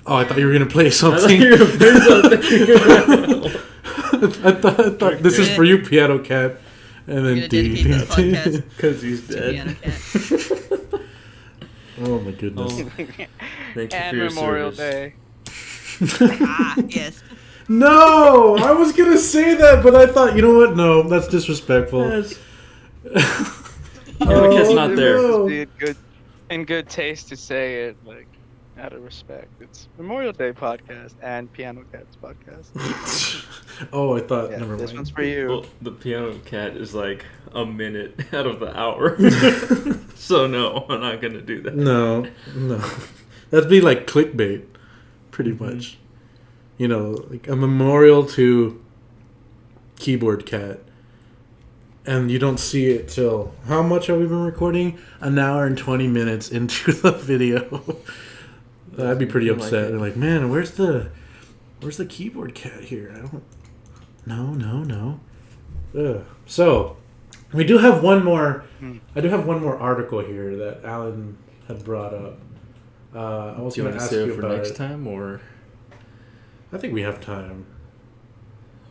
Oh, I thought you were gonna play I something. thought you were gonna play something. I thought this is for you, piano cat, and then We're gonna dedicate this podcast Because he's to dead. Piano Cat. Oh my goodness. Thank you And for your Memorial service. Day. Yes. No, I was gonna say that, but I thought, you know what? No, that's disrespectful. Yes. Oh, Cat's not there. no. Just be in good taste to say it, like out of respect. It's Memorial Day podcast and Piano Cats podcast. Oh, I thought. Yeah, Never this mind. one's for you. Well, the piano cat is like a minute out of the hour. So no, I'm not gonna do that. No. That'd be like clickbait, pretty much. You know, like a memorial to Keyboard Cat. And you don't see it till how much have we been recording? An hour and 20 minutes into the video. I'd be pretty upset. Like, man, where's the Keyboard Cat here? I don't. No. Ugh. So, we do have one more. I do have one more article here that Alan had brought up. I was Do you going want to to ask save you it for about next it. time, or I think we have time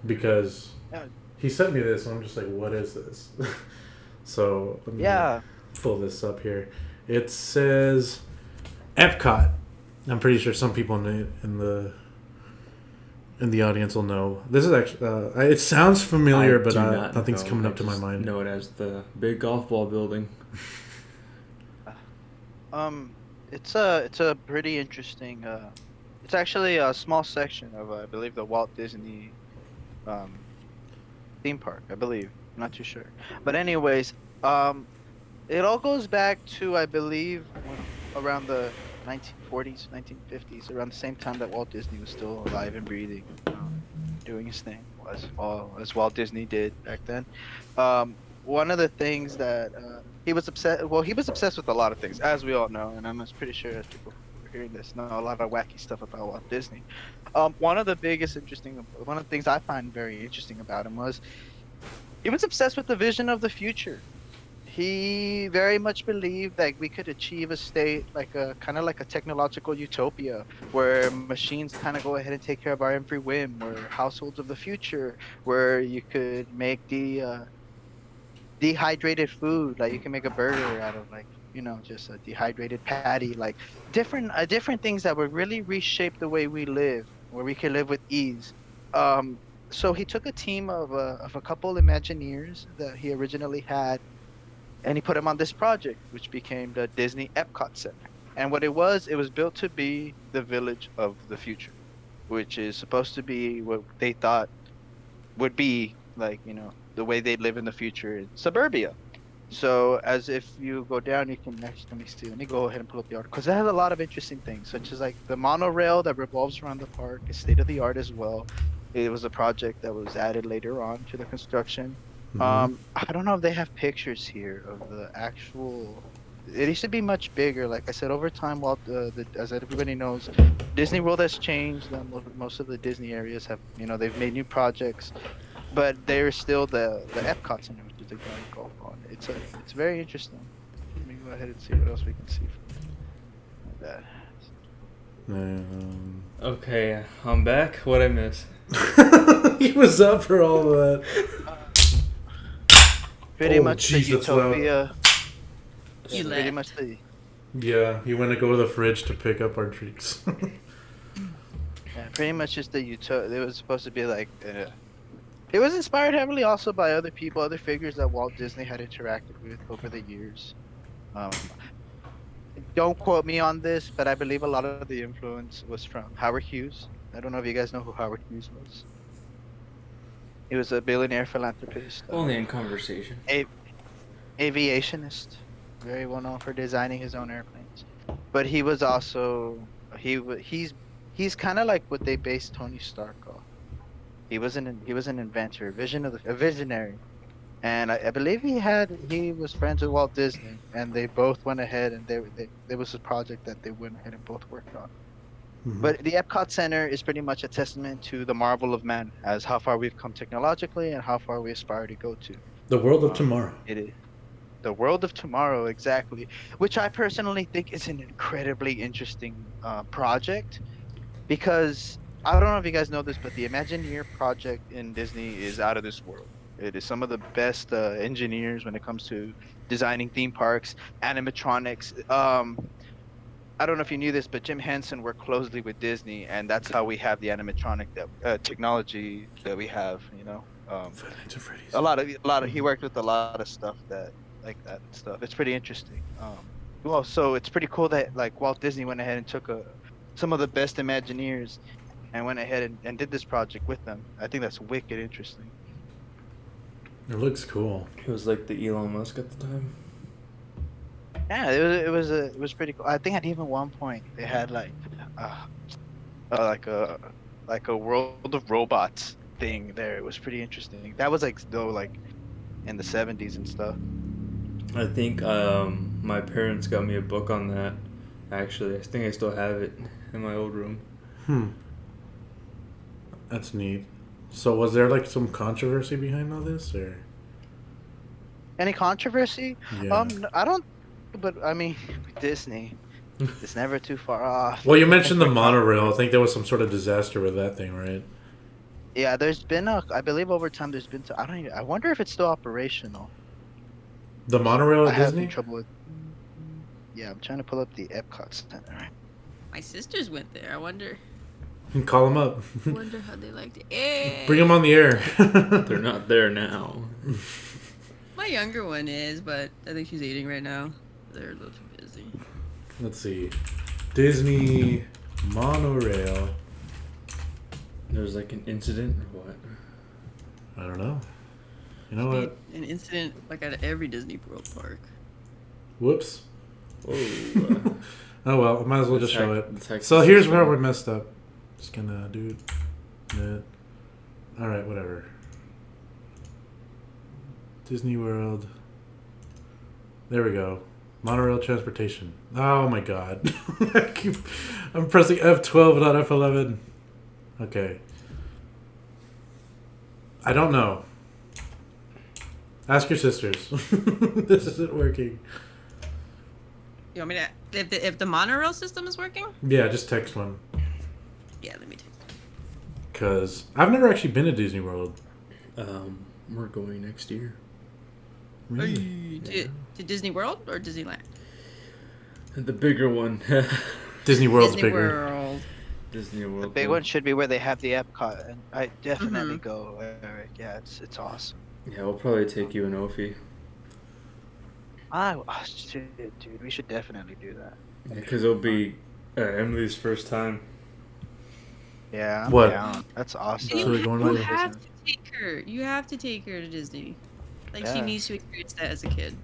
because he sent me this, and I'm just like, what is this? So let me pull this up here. It says Epcot. I'm pretty sure some people in the audience will know. This is actually it sounds familiar, but nothing's coming up to my mind. Know it as the big golf ball building. It's a pretty interesting. It's actually a small section of I believe the Walt Disney theme park. I believe. I'm not too sure, but anyways, it all goes back to I believe around the 1940s, 1950s, around the same time that Walt Disney was still alive and breathing, doing his thing as Walt Disney did back then. One of the things that he was obsessed with a lot of things, as we all know, and I'm pretty sure as people who are hearing this know a lot of wacky stuff about Walt Disney. One of the things I find very interesting about him was he was obsessed with the vision of the future. He very much believed that we could achieve a state like a kind of like a technological utopia where machines kind of go ahead and take care of our every whim, or households of the future where you could make the dehydrated food, like you can make a burger out of just a dehydrated patty, like different things that would really reshape the way we live, where we can live with ease. So he took a team of a couple Imagineers that he originally had, and he put them on this project, which became the Disney Epcot Center. And what it was built to be the village of the future, which is supposed to be what they thought would be like, the way they'd live in the future in suburbia. So as if you go down, you can let me go ahead and pull up the article, because it has a lot of interesting things, such as like the monorail that revolves around the park is state of the art as well. It was a project that was added later on to the construction. I don't know if they have pictures here of the actual. It used to be much bigger. Like I said, over time, as everybody knows, Disney World has changed. Most of the Disney areas have, they've made new projects, but they're still the Epcot Center, which is the giant golf ball. It's very interesting. Let me go ahead and see what else we can see from that. Okay, I'm back. What'd I miss? He was up for all of that. Pretty much the that's loud. utopia. You Pretty left. much the. Yeah, he went to go to the fridge to pick up our treats. Yeah, pretty much just the utopia. It was supposed to be like. It was inspired heavily also by other people, other figures that Walt Disney had interacted with over the years. Don't quote me on this, but I believe a lot of the influence was from Howard Hughes. I don't know if you guys know who Howard Hughes was. He was a billionaire philanthropist. Only in conversation. Aviationist, very well known for designing his own airplanes. But he was also he's kind of like what they based Tony Stark off. He was an inventor, a visionary, and I believe he was friends with Walt Disney, and they both went ahead and there was a project that they went ahead and both worked on. But the Epcot Center is pretty much a testament to the marvel of man, as how far we've come technologically and how far we aspire to go to. The world of tomorrow. It is the world of tomorrow, exactly. Which I personally think is an incredibly interesting project, because I don't know if you guys know this, but the Imagineer project in Disney is out of this world. It is some of the best engineers when it comes to designing theme parks, animatronics. I don't know if you knew this, but Jim Henson worked closely with Disney, and that's how we have the animatronic technology that we have. Five Nights at Freddy's. He worked with a lot of stuff that like that stuff. It's pretty interesting. Well, so it's pretty cool that like Walt Disney went ahead and took some of the best Imagineers and went ahead and did this project with them. I think that's wicked interesting. It looks cool. It was like the Elon Musk at the time. Yeah, it was pretty cool. I think at even one point they had like a World of Robots thing there. It was pretty interesting. That was like though like in the 70s and stuff. I think my parents got me a book on that. Actually, I think I still have it in my old room. That's neat. So was there like some controversy behind all this, or Any controversy? yeah? I don't. But I mean, with Disney, it's never too far off. Well, you mentioned the monorail. I think there was some sort of disaster with that thing, right? Yeah, there's been I believe over time there's been. I wonder if it's still operational. The monorail I at have Disney? trouble with. Yeah, I'm trying to pull up the Epcot Center. My sisters went there. I wonder Call them up. how they liked it. Hey. Bring them on the air. They're not there now. My younger one is, but I think she's eating right now. They're a little too busy. Let's see. Disney monorail. There was like an incident or what? I don't know. You know what? An incident like at every Disney World park. Whoops. Whoa. Oh well, might as well just Let's show hack- it. let's hack So the here's system. where we messed up. Just gonna do it. Alright, whatever. Disney World. There we go. Monorail transportation. Oh my god. I'm pressing F12, not F11. Okay. I don't know. Ask your sisters. This isn't working. You want me to? If the monorail system is working? Yeah, just text one. Yeah, let me take. Because I've never actually been to Disney World. We're going next year. Really? To Disney World or Disneyland? The bigger one. Disney World's Disney bigger. World. Disney World. The big one should be where they have the Epcot, and I definitely Mhm. go, Eric. Yeah, it's awesome. Yeah, we'll probably take you and Ophi. Shit, dude, we should definitely do that. Because it'll be Emily's first time. Yeah, What? Yeah, that's awesome. So we're going You to- have to take her. You have to take her to Disney. Like she Yeah. needs to experience that as a kid.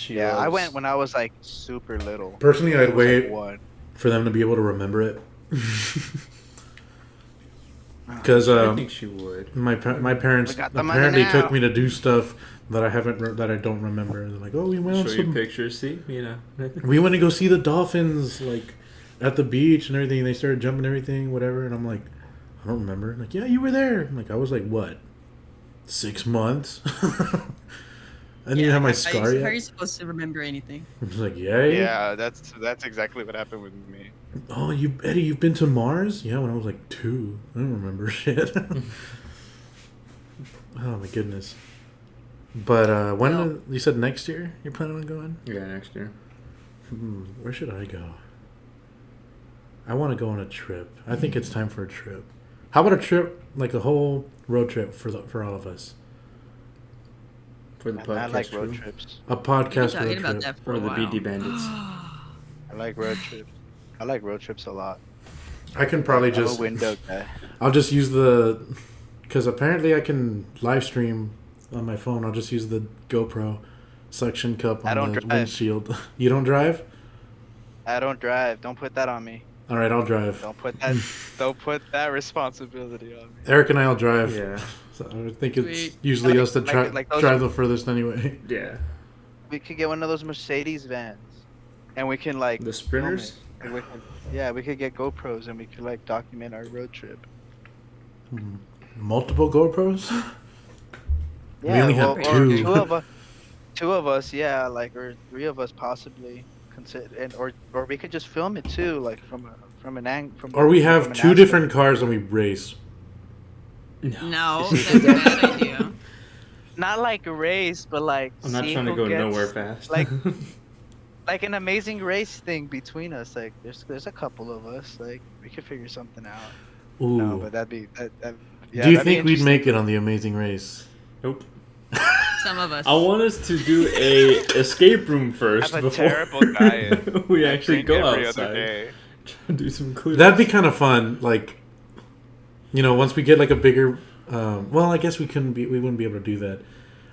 Yeah, I went when I was like super little. Personally, I I'd was, like, wait one. for them to be able to remember it. Because I think she would. my parents We got the money apparently now. took me to do stuff that that I don't remember. They're like, oh, we went on Show you some. pictures, see? You know. We went to go see the dolphins, like at the beach and everything. They started jumping and everything, whatever. And I'm like, I don't remember. Like, yeah, you were there. I'm like, I was like, what, 6 months? I didn't even have my scar How are yet. you supposed to remember anything? I was like, yeah. Yeah, that's exactly what happened with me. Oh, Eddie, you've been to Mars? Yeah, when I was like 2. I don't remember shit. Oh my goodness. But when you said next year you're planning on going? Yeah, next year. Where should I go? I want to go on a trip. I think it's time for a trip. How about a trip, like a whole road trip for all of us? For the I podcast like road crew. trips. A We've been podcast talking road about trip. that for Or a the while. BD Bandits. I like road trips. I like road trips a lot. I can probably I'm just a window guy. I'll just use because apparently I can live stream on my phone. I'll just use the GoPro suction cup I on don't the drive. windshield. You don't drive? I don't drive. Don't put that on me. All right, I'll drive. Don't put that responsibility on me. Eric and I'll drive. Yeah. So I think it's Sweet. usually Like- us that like those- drive the furthest anyway. Yeah. We could get one of those Mercedes vans, and we can like The film Sprinters? it. And we could get GoPros and we could like document our road trip. Multiple GoPros? Yeah, We only have or two. two of us, yeah, like or 3 of us possibly consider, and or we could just film it too, like from an angle. Or we have from an 2 aspect. different cars and we race. No, that's a bad idea. Not like a race, but like I'm not see trying to who go gets- nowhere fast. like like an Amazing Race thing between us. Like there's a couple of us. Like we could figure something out. Ooh. No, but that'd be yeah. Do you that'd be think we'd interesting. make it on the Amazing Race? Nope. Some of us. I want us to do a escape room first Have a before terrible diet. we I actually drink go every outside. other day. Try to do some clues. That'd be kind of fun. Like, you know, once we get like a bigger, well, I guess we wouldn't be able to do that.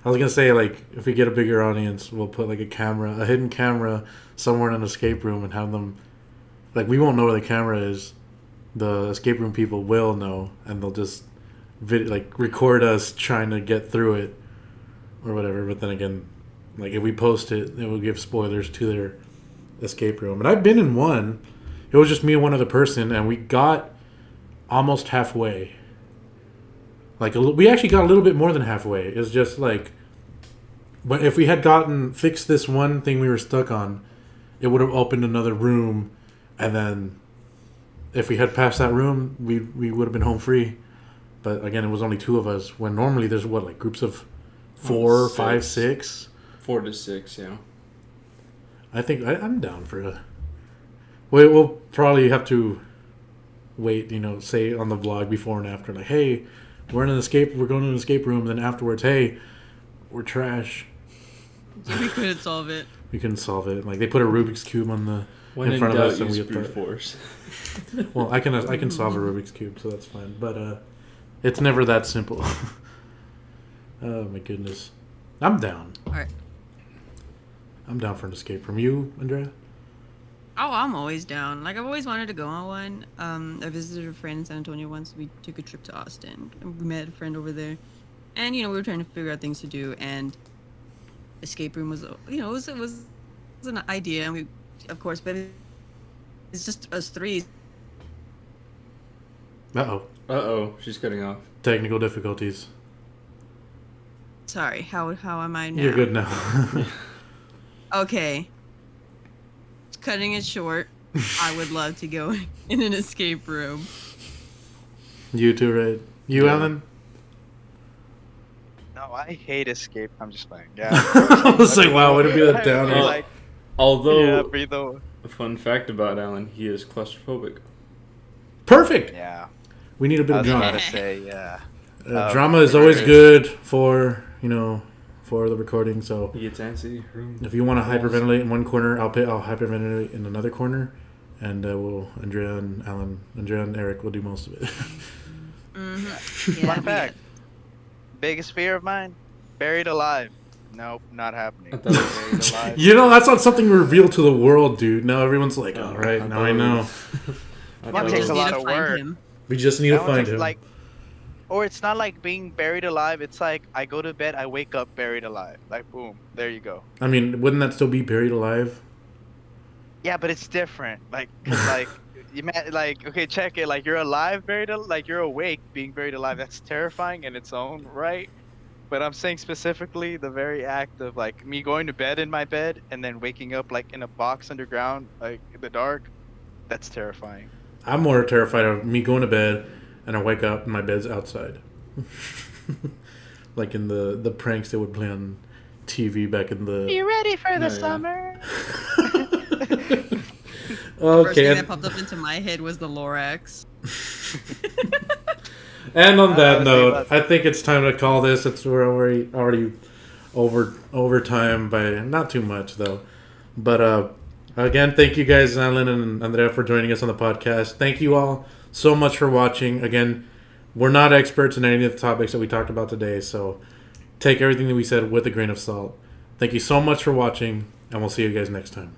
I was gonna say, like, if we get a bigger audience, we'll put like a hidden camera somewhere in an escape room and have them, like, we won't know where the camera is. The escape room people will know, and they'll just record us trying to get through it or whatever. But then again, like, if we post it, it will give spoilers to their escape room. And I've been in one. It was just me and one other person, and we got almost halfway. Like, we actually got a little bit more than halfway. It's just like, but if we had fixed this one thing we were stuck on, it would have opened another room, and then if we had passed that room, we would have been home free. But again, it was only two of us. When normally there's like groups of 4, 5, 6. 4 to 6, yeah. I think I'm down for a. We'll probably have to wait, say on the vlog before and after, like, hey, we're going to an escape room. Then afterwards, hey, we're trash. We couldn't solve it. We couldn't solve it. Like, they put a Rubik's Cube on the When in front of us, and use we brute force. Well, I can solve a Rubik's Cube, so that's fine. But it's never that simple. Oh my goodness, I'm down. All right. I'm down for an escape room. You, Andrea? Oh, I'm always down. Like, I've always wanted to go on one. I visited a friend in San Antonio once. We took a trip to Austin. And we met a friend over there. And, we were trying to figure out things to do. And escape room was, it was an idea. And we, of course, but it's just us three. Uh-oh. She's cutting off. Technical difficulties. Sorry, how am I now? You're good now. Okay. Cutting it short, I would love to go in an escape room. You too, right? You, Alan? No, I hate escape. I'm just playing. Yeah. I was like, wow, would it be that downer? Like, Although, yeah, breathe over. a fun fact about Alan, he is claustrophobic. Perfect! Yeah. We need a bit I of was drama. about to say, yeah. Drama is always good for, for the recording, so He gets antsy. if you want to hyperventilate in one corner, I'll hyperventilate in another corner, and Andrea and Eric will do most of it. Mm-hmm. Yeah, Fun fact. Biggest fear of mine? Buried alive. Nope, not happening. I thought it was Buried alive. That's not something revealed to the world, dude. Now everyone's like, all right, now I know. That we takes just a need lot to of find work. him. We just need to That one find takes, him. like, or it's not like being buried alive. It's like I go to bed, I wake up buried alive. Like, boom, there you go. I mean, wouldn't that still be buried alive? Yeah, but it's different. Like, 'cause, like, okay, check it. Like, you're alive, like you're awake, being buried alive. That's terrifying in its own right. But I'm saying specifically the very act of like me going to bed in my bed and then waking up like in a box underground, like in the dark. That's terrifying. I'm more terrified of me going to bed and I wake up and my bed's outside. Like in the pranks they would play on TV back in the... You ready for the Yeah. summer? First thing Okay, that popped up into my head was the Lorax. and on that was note, thinking I think it's time to call this. We're already over time by not too much though. But again, thank you guys, Alan and Andrea, for joining us on the podcast. Thank you all so much for watching. Again, we're not experts in any of the topics that we talked about today, so take everything that we said with a grain of salt. Thank you so much for watching, and we'll see you guys next time.